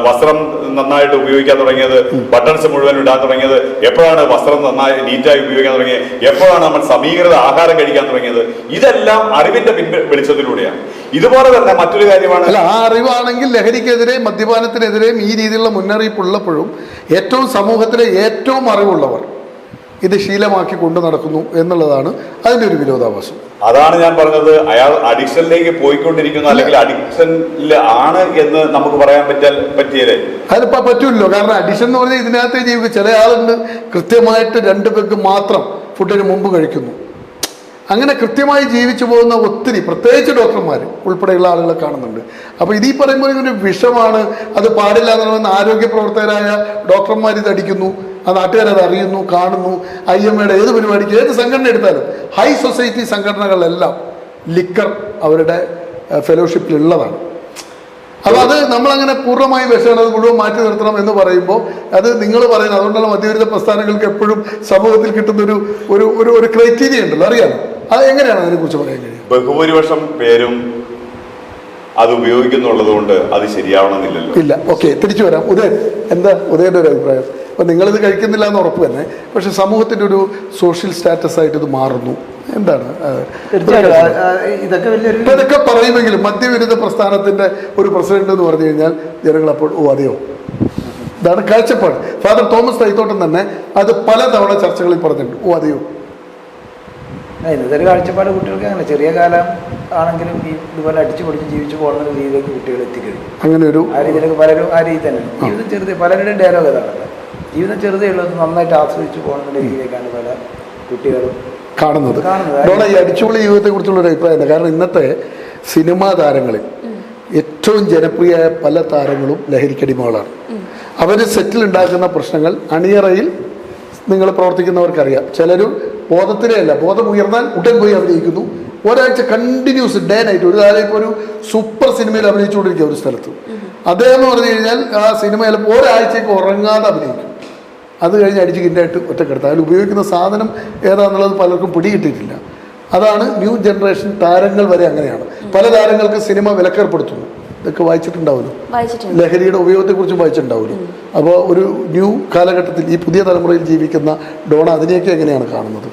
വസ്ത്രം നന്നായിട്ട് ഉപയോഗിക്കാൻ തുടങ്ങിയത്, ബട്ടൺസ് മുഴുവൻ ഇടാൻ തുടങ്ങിയത്, എപ്പോഴാണ് വസ്ത്രം നന്നായി നീറ്റായി ഉപയോഗിക്കാൻ തുടങ്ങിയത്, എപ്പോഴാണ് നമ്മൾ സമീകൃത ആഹാരം കഴിക്കാൻ തുടങ്ങിയത്, ഇതെല്ലാം അറിവിന്റെ വെളിച്ചത്തിലൂടെയാണ്. ഇതുപോലെ തന്നെ മറ്റൊരു കാര്യമാണ്, അല്ല, ആ അറിവാണെങ്കിൽ ലഹരിക്കെതിരെ മദ്യപാനത്തിനെതിരെയും ഈ രീതിയിലുള്ള മുന്നറിയിപ്പ് ഉള്ളപ്പോഴും ഏറ്റവും സമൂഹത്തിലെ ഏറ്റവും അറിവുള്ളവർ ഇത് ശീലമാക്കി കൊണ്ടു നടക്കുന്നു എന്നുള്ളതാണ് അതിൻ്റെ ഒരു വിരോധാഭാസം. അതാണ് ഞാൻ പറഞ്ഞത്, അയാൾ അഡിക്ഷനിലേക്ക് പോയിക്കൊണ്ടിരിക്കുന്നു, അല്ലെങ്കിൽ അഡിക്ഷനിൽ ആണ് എന്ന് നമുക്ക് പറയാൻ പറ്റിയല്ലേ? അതിപ്പോൾ പറ്റൂല്ലോ, കാരണം അഡിക്ഷൻ എന്ന് പറഞ്ഞാൽ ഇതിനകത്ത് ജീവിക്കും. ചില ആളുണ്ട് കൃത്യമായിട്ട് 2 പെഗ് മാത്രം ഫുഡിന് മുമ്പ് കഴിക്കുന്നു. അങ്ങനെ കൃത്യമായി ജീവിച്ചു പോകുന്ന ഒത്തിരി, പ്രത്യേകിച്ച് ഡോക്ടർമാർ ഉൾപ്പെടെയുള്ള ആളുകളെ കാണുന്നുണ്ട്. അപ്പോൾ ഇതീ പറയുമ്പോൾ ഇതൊരു വിഷമാണ്, അത് പാടില്ല എന്ന് പറയുന്ന ആരോഗ്യ പ്രവർത്തകരായ ഡോക്ടർമാർ ഇത് അടിക്കുന്നു, ആ നാട്ടുകാരത് അറിയുന്നു, കാണുന്നു. IMAയുടെ ഏത് പരിപാടിക്ക്, ഏത് സംഘടന എടുത്താലും ഹൈ സൊസൈറ്റി സംഘടനകളിലെല്ലാം ലിക്കർ അവരുടെ ഫെലോഷിപ്പിലുള്ളതാണ്. അപ്പോൾ അത് നമ്മളങ്ങനെ പൂർണ്ണമായി വിഷമാണ്, അത് മുഴുവൻ മാറ്റി നിർത്തണം എന്ന് പറയുമ്പോൾ അത് നിങ്ങൾ പറയുന്നത്, അതുകൊണ്ടാണ് മദ്യവിരുദ്ധ പ്രസ്ഥാനങ്ങൾക്ക് എപ്പോഴും സമൂഹത്തിൽ കിട്ടുന്ന ഒരു ക്രൈറ്റീരിയ ഉണ്ടല്ലോ, അറിയാമോ? അത് എങ്ങനെയാണ് അതിനെക്കുറിച്ച് പറയാൻ കഴിയും? ബഹുഭൂരിപക്ഷം പേരും അത് ഉപയോഗിക്കുന്നുള്ളത് കൊണ്ട് അത് ശരിയാവണമെന്നില്ലല്ലോ. ഇല്ല. ഓക്കെ, തിരിച്ചു വരാം. എന്താ ഉദയൻ്റെ ഒരു അഭിപ്രായം? അപ്പം നിങ്ങളിത് കഴിക്കുന്നില്ല എന്ന് ഉറപ്പ് തന്നെ, പക്ഷെ സമൂഹത്തിൻ്റെ ഒരു സോഷ്യൽ സ്റ്റാറ്റസ് ആയിട്ട് ഇത് മാറുന്നു, എന്താണ്? ഇതൊക്കെ പറയുമെങ്കിലും മദ്യവിരുദ്ധ പ്രസ്ഥാനത്തിൻ്റെ ഒരു പ്രസിഡന്റ് എന്ന് പറഞ്ഞു കഴിഞ്ഞാൽ ജനങ്ങൾ അപ്പോൾ അതെയോ, ഇതാണ് കാഴ്ചപ്പാട്. ഫാദർ തോമസ് തൈത്തോട്ടം തന്നെ അത് പലതവണ ചർച്ചകളിൽ പറഞ്ഞിട്ടുണ്ട്. അതെയോ? ഇന്നത്തെ ഒരു കാഴ്ചപ്പാട് കുട്ടികൾക്ക് അങ്ങനെ ചെറിയ കാലം ആണെങ്കിലും ഈ ഇതുപോലെ അടിച്ചു പൊടിച്ച് ജീവിച്ചു പോകുന്ന രീതിയിലേക്ക് കുട്ടികൾ എത്തിക്കഴിഞ്ഞു. അങ്ങനെ ഒരു ആ രീതിയിലേക്ക് പലരും ആ രീതി തന്നെ. ജീവിതം ചെറുതേ, പലരുടെയും ഡയലോഗ് അതാണല്ലോ, ജീവിതം ചെറുതേ ഉള്ളത് നന്നായിട്ട് ആസ്വദിച്ചു പോകുന്ന രീതിയിലേക്കാണ് പല കുട്ടികളും കാണുന്നത്. ഈ അടിച്ചുപൊളി ജീവിതത്തെ കുറിച്ചുള്ള ഒരു അഭിപ്രായം. കാരണം ഇന്നത്തെ സിനിമാ താരങ്ങളിൽ ഏറ്റവും ജനപ്രിയമായ പല താരങ്ങളും ലഹരിക്കടിമകളാണ്. അവർ സെറ്റിലുണ്ടാക്കുന്ന പ്രശ്നങ്ങൾ അണിയറയിൽ നിങ്ങൾ പ്രവർത്തിക്കുന്നവർക്കറിയാം. ചിലരും ബോധത്തിലേ അല്ല, ബോധം ഉയർന്നാൽ ഉടൻ പോയി അഭിനയിക്കുന്നു. ഒരാഴ്ച കണ്ടിന്യൂസ് ഡേ നൈറ്റ്, ഒരു കാലം ഇപ്പോൾ ഒരു സൂപ്പർ സിനിമയിൽ അഭിനയിച്ചുകൊണ്ടിരിക്കുക ഒരു സ്ഥലത്ത്. അദ്ദേഹം എന്ന് പറഞ്ഞു കഴിഞ്ഞാൽ ആ സിനിമയിൽ ഒരാഴ്ചയ്ക്ക് ഉറങ്ങാതെ അഭിനയിക്കും. അത് കഴിഞ്ഞ് അടിച്ച് കിണ്ടായിട്ട് ഒറ്റക്കെടുത്ത്. അതിൽ ഉപയോഗിക്കുന്ന സാധനം ഏതാണെന്നുള്ളത് പലർക്കും പിടികിട്ടിയിട്ടില്ല. അതാണ് ന്യൂ ജനറേഷൻ താരങ്ങൾ വരെ അങ്ങനെയാണ്. പല താരങ്ങൾക്ക് സിനിമ വിലക്കേർപ്പെടുത്തുന്നു. ഇതൊക്കെ വായിച്ചിട്ടുണ്ടാവുമല്ലോ, ലഹരിയുടെ ഉപയോഗത്തെക്കുറിച്ചും വായിച്ചിട്ടുണ്ടാവുമല്ലോ. അപ്പോൾ ഒരു ന്യൂ കാലഘട്ടത്തിൽ ഈ പുതിയ തലമുറയിൽ ജീവിക്കുന്ന ഡോണ അതിനെയൊക്കെ എങ്ങനെയാണ് കാണുന്നത്?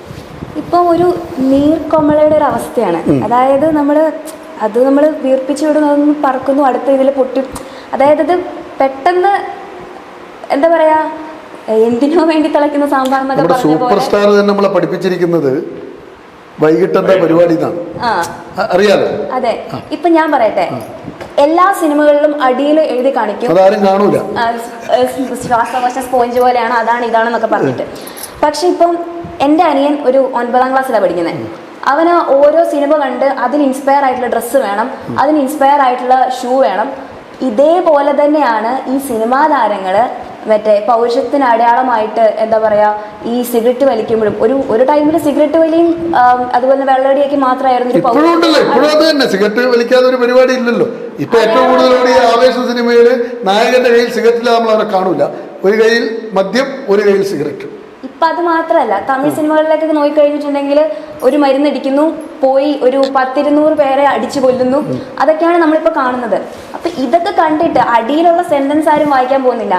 ഇപ്പം ഒരു നീർക്കൊമളയുടെ ഒരു അവസ്ഥയാണ്. അതായത് നമ്മൾ വീർപ്പിച്ചു വിടുന്നതൊന്നും പറക്കുന്നു, അടുത്ത ഇതിൽ പൊട്ടി. അതായത് ഇത് പെട്ടെന്ന് എന്താ പറയാ, എന്തിനോ വേണ്ടി തിളയ്ക്കുന്ന സാമ്പാർ എന്നൊക്കെ പറഞ്ഞ സൂപ്പർ സ്റ്റാർ തന്നെ നമ്മളെ പഠിപ്പിച്ചിരിക്കുന്നത് വൈകിട്ടത്തെ പരിപാടി അറിയാലോ. അതെ, ഇപ്പൊ ഞാൻ പറയട്ടെ, എല്ലാ സിനിമകളിലും അടിയിൽ എഴുതി കാണിക്കും, അതാരും കാണൂല, ശ്വാസകോശ സ്പോഞ്ച് പോലെയാണ്, അതാണ് ഇതാണെന്നൊക്കെ പറഞ്ഞിട്ട്. പക്ഷെ ഇപ്പം എൻ്റെ അനിയൻ ഒരു 9ാം ക്ലാസ്സിലാണ് പഠിക്കുന്നത്. അവന് ഓരോ സിനിമ കണ്ട് അതിന് ഇൻസ്പയർ ആയിട്ടുള്ള ഡ്രസ്സ് വേണം, അതിന് ഇൻസ്പയർ ആയിട്ടുള്ള ഷൂ വേണം. ഇതേപോലെ തന്നെയാണ് ഈ സിനിമാ താരങ്ങൾ മറ്റേ പൗരുഷത്തിന് അടയാളമായിട്ട് എന്താ പറയാ, ഈ സിഗരറ്റ് വലിക്കുമ്പോഴും ഒരു ടൈമിൽ സിഗരറ്റ് വലിയും അതുപോലെ വെള്ളടിയൊക്കെ മാത്രമായിരുന്നു. സിഗരറ്റ് വലിക്കാതെ ഒരു പരിപാടി ഇല്ലല്ലോ. ഇപ്പൊ ഏറ്റവും കൂടുതൽ ആവേശ സിനിമയില് നായകന്റെ കയ്യിൽ സിഗരറ്റില്ല, നമ്മൾ അവരെ കാണൂല. ഒരു കയ്യിൽ മദ്യം, ഒരു കയ്യിൽ സിഗരറ്റ്. ഇപ്പൊ അത് മാത്രമല്ല, തമിഴ് സിനിമകളിലേക്കൊക്കെ നോക്കിക്കഴിഞ്ഞിട്ടുണ്ടെങ്കിൽ ഒരു മരുന്നടിക്കുന്നു, പോയി ഒരു 10-200 പേരെ അടിച്ചു കൊല്ലുന്നു. അതൊക്കെയാണ് നമ്മളിപ്പോൾ കാണുന്നത്. അപ്പൊ ഇതൊക്കെ കണ്ടിട്ട് അടിയിലുള്ള സെന്റൻസ് ആരും വായിക്കാൻ പോകുന്നില്ല.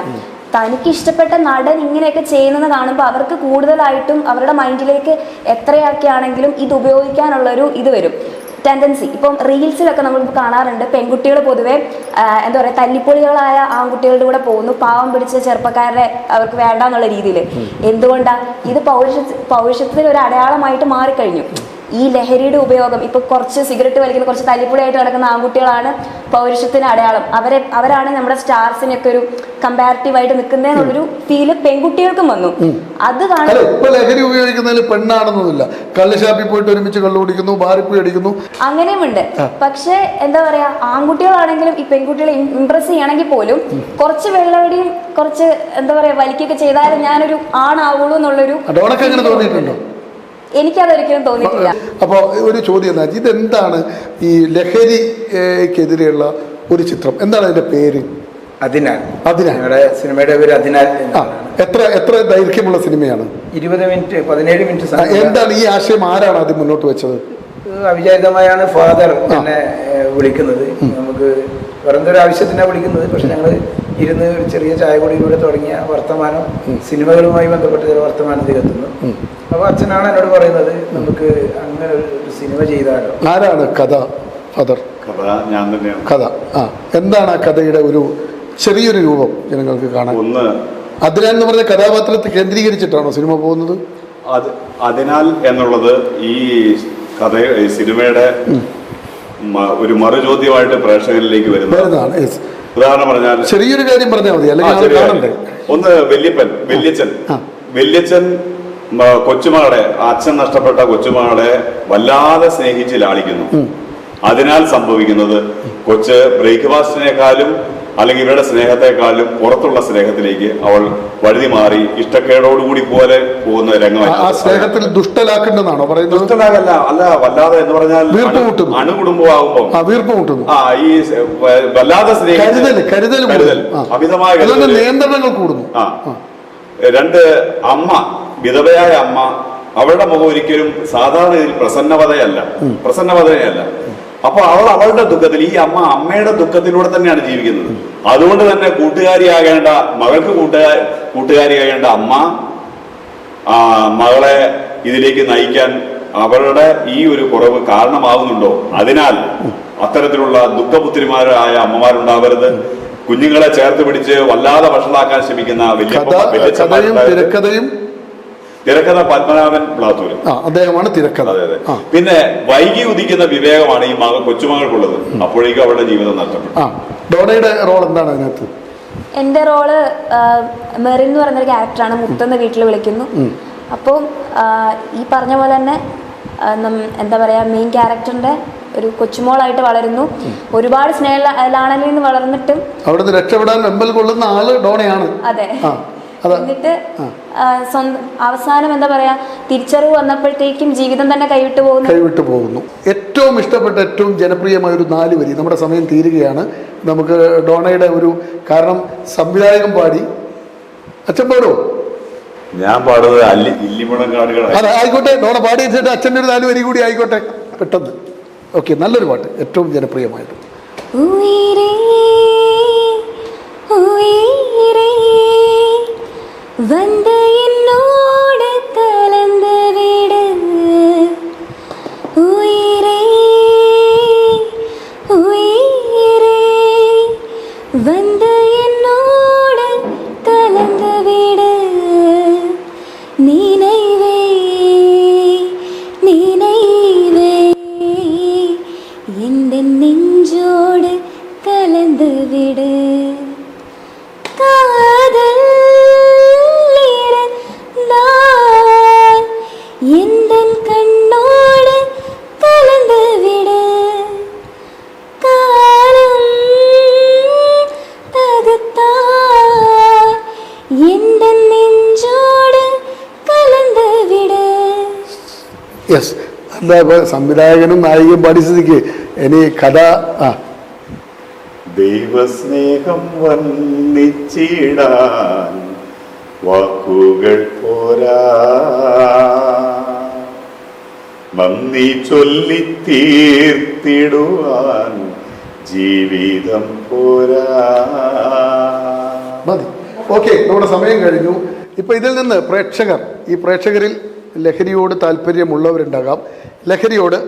തനിക്ക് ഇഷ്ടപ്പെട്ട നടൻ ഇങ്ങനെയൊക്കെ ചെയ്യുന്നത് കാണുമ്പോൾ അവർക്ക് കൂടുതലായിട്ടും അവരുടെ മൈൻഡിലേക്ക് എത്രയൊക്കെ ആണെങ്കിലും ഇത് ഉപയോഗിക്കാനുള്ളൊരു ഇത് വരും, ടെൻഡൻസി. ഇപ്പം റീൽസിലൊക്കെ നമ്മളിപ്പോൾ കാണാറുണ്ട്, പെൺകുട്ടികൾ പൊതുവെ എന്താ പറയുക, തല്ലിപ്പൊളികളായ ആൺകുട്ടികളുടെ കൂടെ പോകുന്നു, പാവം പിടിച്ച ചെറുപ്പക്കാരെ അവർക്ക് വേണ്ടാന്നുള്ള രീതിയിൽ. എന്തുകൊണ്ടാണ്? ഇത് പൗരുഷത്തിൽ ഒരു അടയാളമായിട്ട് മാറിക്കഴിഞ്ഞു. ഈ ലഹരിയുടെ ഉപയോഗം, ഇപ്പൊ കുറച്ച് സിഗരറ്റ് വലിക്കുന്ന കുറച്ച് തല്ലിപ്പൊളിയായിട്ട് നടക്കുന്ന ആൺകുട്ടികളാണ് പൗരുഷത്തിന് അടയാളം. അവരാണ് നമ്മുടെ സ്റ്റാർസിനൊക്കെ ഒരു കമ്പാരിറ്റീവായിട്ട് നിൽക്കുന്നതെന്നുള്ളൊരു ഫീല് പെൺകുട്ടികൾക്കും വന്നു. അത് കാണാൻ ഇപ്പൊ ലഹരി ഉപയോഗിക്കുന്നതിൽ പെണ്ണാണെന്നൊന്നുമില്ല. കള്ളുഷാപ്പിൽ പോയിട്ട് ഒരുമിച്ച് കള്ളു കുടിക്കുന്നു, ബാറിൽ പോയി അടിക്കുന്നു, അങ്ങനെയുമുണ്ട്. പക്ഷെ എന്താ പറയാ, ആൺകുട്ടികളാണെങ്കിലും ഈ പെൺകുട്ടികളെ ഇംപ്രസ് ചെയ്യണമെങ്കിൽ പോലും കുറച്ച് വെള്ളവടിയും കുറച്ച് എന്താ പറയാ വലിക്കൊക്കെ ചെയ്താലും ഞാനൊരു ആണാവുള്ളൂ എന്നുള്ളൊരു തോന്നിയിട്ടുണ്ടോ? എനിക്കതൊരിക്കലും തോന്നിയിട്ടില്ല. അപ്പോൾ ഒരു ചോദ്യം എന്താ, ഇതെന്താണ് ഈ ലഹരിക്കെതിരെയുള്ള ഒരു ചിത്രം? എന്താണ് അതിന്റെ പേര്? അതിനാൽ അതിനാൽ ഞങ്ങളുടെ സിനിമയുടെ പേര് അതിനാൽ ആ എത്ര ദൈർഘ്യമുള്ള സിനിമയാണ്? 20 മിനിറ്റ് 17 മിനിറ്റ് എന്താണ് ഈ ആശയം? ആരാണ് ആദ്യം മുന്നോട്ട് വെച്ചത്? അവിചാരിതമായാണ് ഫാദർ എന്നെ വിളിക്കുന്നത്. നമുക്ക് വെറുതെ ഒരു ആവശ്യത്തിനാണ് വിളിക്കുന്നത്. പക്ഷെ ഞങ്ങൾ ഇരുന്ന് ഒരു ചെറിയ ചായകുടിയിലൂടെ തുടങ്ങിയ വർത്തമാനം സിനിമകളുമായി ബന്ധപ്പെട്ട ചില വർത്തമാനത്തിൽ എത്തുന്നു. അപ്പോൾ അച്ഛനാണ് എന്നോട് പറയുന്നത് നമുക്ക് അങ്ങനെ ഒരു സിനിമ ചെയ്താലോ. ആരാണ് കഥ? ഫാദർ കഥ ഞാൻ തന്നെയാണ്. കഥ എന്താണ് ആ കഥയുടെ ഒരു ചെറിയൊരു രൂപം ജനങ്ങൾക്ക് കാണാൻ? ഒന്ന് അതിനാൽ എന്ന് പറഞ്ഞ കഥാപാത്രത്തെ കേന്ദ്രീകരിച്ചിട്ടാണോ സിനിമ പോകുന്നത്? അതിനാൽ എന്നുള്ളത് ഈ കഥ സിനിമയുടെ ഒരു മറുചോദ്യമായിട്ട് പ്രേക്ഷകരിലേക്ക് വരുന്നതാണ്. ഉദാഹരണം പറഞ്ഞാൽ ചെറിയൊരു കാര്യം പറഞ്ഞാൽ മതി, അല്ലെങ്കിൽ ഒന്ന് വല്യച്ഛൻ കൊച്ചുമകളെ, അച്ഛൻ നഷ്ടപ്പെട്ട കൊച്ചുമകളെ വല്ലാതെ സ്നേഹിച്ച് ലാളിക്കുന്നു. അതിനാൽ സംഭവിക്കുന്നത് കൊച്ച് ബ്രേക്ക്ഫാസ്റ്റിനേക്കാളും അല്ലെങ്കിൽ ഇവരുടെ സ്നേഹത്തെക്കാളും പുറത്തുള്ള സ്നേഹത്തിലേക്ക് അവൾ വഴുതി മാറി ഇഷ്ടക്കേടോടുകൂടി പോലെ പോകുന്ന രംഗമാണ്. ആ സ്നേഹത്തിൽ ദുഷ്ടലാക്കേണ്ടതാണോ പറയുന്നത്? ദുഷ്ടലാകല്ല, അല്ല, വല്ലാതെ എന്ന് പറഞ്ഞാൽ അണുകുടുംബമാകുമ്പോ ഈ വല്ലാതെ കരുതൽ അമിതമായ നിയന്ത്രണങ്ങൾ കൂടുന്നു. രണ്ട്, അമ്മ, വിധവയായ അമ്മ, അവളുടെ മുഖം ഒരിക്കലും സാധാരണ പ്രസന്നവതയല്ല. അപ്പൊ അവളുടെ ദുഃഖത്തിൽ, ഈ അമ്മയുടെ ദുഃഖത്തിലൂടെ തന്നെയാണ് ജീവിക്കുന്നത്. അതുകൊണ്ട് തന്നെ മകൾക്ക് കൂട്ടുകാരിയാകേണ്ട അമ്മ മകളെ ഇതിലേക്ക് നയിക്കാൻ അവരുടെ ഈ ഒരു കുറവ് കാരണമാകുന്നുണ്ടോ? അതിനാൽ അത്തരത്തിലുള്ള ദുഃഖപുത്രിമാരായ അമ്മമാരുണ്ടാവരുത്. കുഞ്ഞുങ്ങളെ ചേർത്ത് പിടിച്ച് വല്ലാതെ വഷളാക്കാൻ ശ്രമിക്കുന്ന തിരക്കഥ പത്മനാഭൻ പ്ലാത്തൂര്, അദ്ദേഹമാണ് തിരക്കഥ. പിന്നെ വൈകി ഉദിക്കുന്ന വിവേകമാണ് ഈ കൊച്ചുമകൾക്കുള്ളത്. അപ്പോഴേക്കും അവരുടെ ജീവിതം നഷ്ടപ്പെട്ടു. ഡോണയുടെ റോൾ എന്താണ് അതിനകത്ത്? എൻ്റെ റോള് മെറിൻ എന്ന് പറയുന്നൊരു ക്യാരക്ടറാണ്. മുത്തെന്ന് വീട്ടിൽ വിളിക്കുന്നു. അപ്പോൾ ഈ പറഞ്ഞ പോലെ തന്നെ എന്താ പറയുക, മെയിൻ ക്യാരക്ടറിന്റെ ഒരു കൊച്ചുമോളായിട്ട് വളരുന്നു. ഒരുപാട് സ്നേഹലാണലിൽ നിന്ന് വളർന്നിട്ടും അവിടുന്ന് രക്ഷപ്പെടാൻ വെമ്പൽ കൊള്ളുന്ന ആള് ഡോണയാണ്. അതെ. എന്നിട്ട് അവസാനം എന്താ പറയാ, തിരിച്ചറിവ് വന്നപ്പോഴത്തേക്കും ജീവിതം തന്നെ കൈവിട്ടു പോകുന്നു. ഏറ്റവും ഇഷ്ടപ്പെട്ട, ഏറ്റവും ജനപ്രിയമായ ഒരു 4 വരി. നമ്മുടെ സമയം തീരുകയാണ്. നമുക്ക് ഡോണയുടെ ഒരു, കാരണം സംവിധായകൻ പാടി, അച്ഛൻ പാടോ? ഞാൻ പാടുന്നത് അതെ, ആയിക്കോട്ടെ. ഡോണ പാടി വെച്ചിട്ട് അച്ഛൻ്റെ ഒരു 4 വരി കൂടി ആയിക്കോട്ടെ പെട്ടെന്ന്. ഓക്കെ, നല്ലൊരു പാട്ട്, ഏറ്റവും ജനപ്രിയമായത്. வந்து என்னோடு கலந்து விடு உயிரே உயிரே, வந்து என்னோடு கலந்து விடு நினைவே நினைவே, எந்த நெஞ்சோடு கலந்து விடு காதல் கண்ணோடு கலந்து விடு காலம் தகுத்தா எந்த நெஞ்சோடு கலந்து விடு. യെസ്, എന്താ സംവിധായകനും നായികയും പാടി സ്ഥിതിക്ക് ഇനി കഥ. ദൈവസ്നേഹം വർണ്ണിച്ചിടാൻ വാക്കുകൾ പോരാ, നന്ദി ചൊല്ലി തീർത്തിടുവാൻ ജീവിതം പോരാ. മതി. ഓക്കെ, നമ്മുടെ സമയം കഴിഞ്ഞു. ഇപ്പൊ ഇതിൽ നിന്ന് പ്രേക്ഷകരിൽ ലഹരിയോട് താല്പര്യമുള്ളവരുണ്ടാകാം, ലഹരിയോട്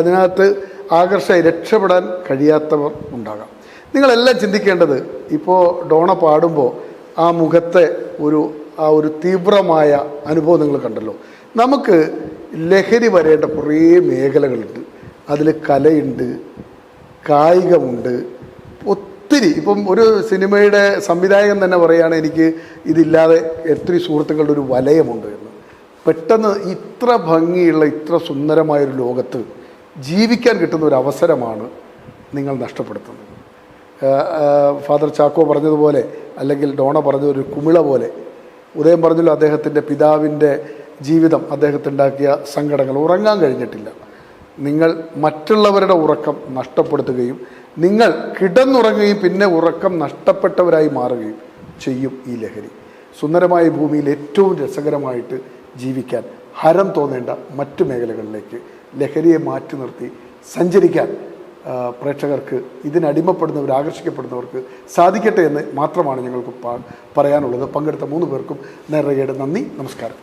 അതിനകത്ത് ആകർഷമായി രക്ഷപ്പെടാൻ കഴിയാത്തവർ ഉണ്ടാകാം. നിങ്ങളെല്ലാം ചിന്തിക്കേണ്ടത്, ഇപ്പോൾ ഡോണ പാടുമ്പോൾ ആ മുഖത്തെ ആ ഒരു തീവ്രമായ അനുഭവം നിങ്ങൾ കണ്ടല്ലോ. നമുക്ക് ലഹരി വരേണ്ട കുറേ മേഖലകളുണ്ട്. അതിൽ കലയുണ്ട്, കായികമുണ്ട്, ഒത്തിരി. ഇപ്പം ഒരു സിനിമയുടെ സംവിധായകൻ തന്നെ പറയുകയാണ്, എനിക്ക് ഇതില്ലാതെ എത്ര സുഹൃത്തുക്കളുടെ ഒരു വലയമുണ്ട് എന്ന്. പെട്ടെന്ന് ഇത്ര ഭംഗിയുള്ള, ഇത്ര സുന്ദരമായൊരു ലോകത്ത് ജീവിക്കാൻ കിട്ടുന്ന ഒരു അവസരമാണ് നിങ്ങൾ നഷ്ടപ്പെടുത്തുന്നത്. ഫാദർ ചാക്കോ പറഞ്ഞതുപോലെ, അല്ലെങ്കിൽ ഡോണ പറഞ്ഞതൊരു കുമിള പോലെ, ഉദയം പറഞ്ഞല്ലോ അദ്ദേഹത്തിൻ്റെ പിതാവിൻ്റെ ജീവിതം, അദ്ദേഹത്തിനുണ്ടാക്കിയ സങ്കടങ്ങൾ, ഉറങ്ങാൻ കഴിഞ്ഞിട്ടില്ല. നിങ്ങൾ മറ്റുള്ളവരുടെ ഉറക്കം നഷ്ടപ്പെടുത്തുകയും നിങ്ങൾ കിടന്നുറങ്ങുകയും പിന്നെ ഉറക്കം നഷ്ടപ്പെട്ടവരായി മാറുകയും ചെയ്യും ഈ ലഹരി. സുന്ദരമായ ഭൂമിയിൽ ഏറ്റവും രസകരമായിട്ട് ജീവിക്കാൻ ഹരം തോന്നേണ്ട മറ്റു മേഖലകളിലേക്ക് ലഹരിയെ മാറ്റി നിർത്തി സഞ്ചരിക്കാൻ പ്രേക്ഷകർക്ക്, ഇതിനടിമപ്പെടുന്നവർ, ആകർഷിക്കപ്പെടുന്നവർക്ക് സാധിക്കട്ടെ എന്ന് മാത്രമാണ് ഞങ്ങൾക്ക് പറയാനുള്ളത്. പങ്കെടുത്ത 3 പേർക്കും നിറയേറെ നന്ദി, നമസ്കാരം.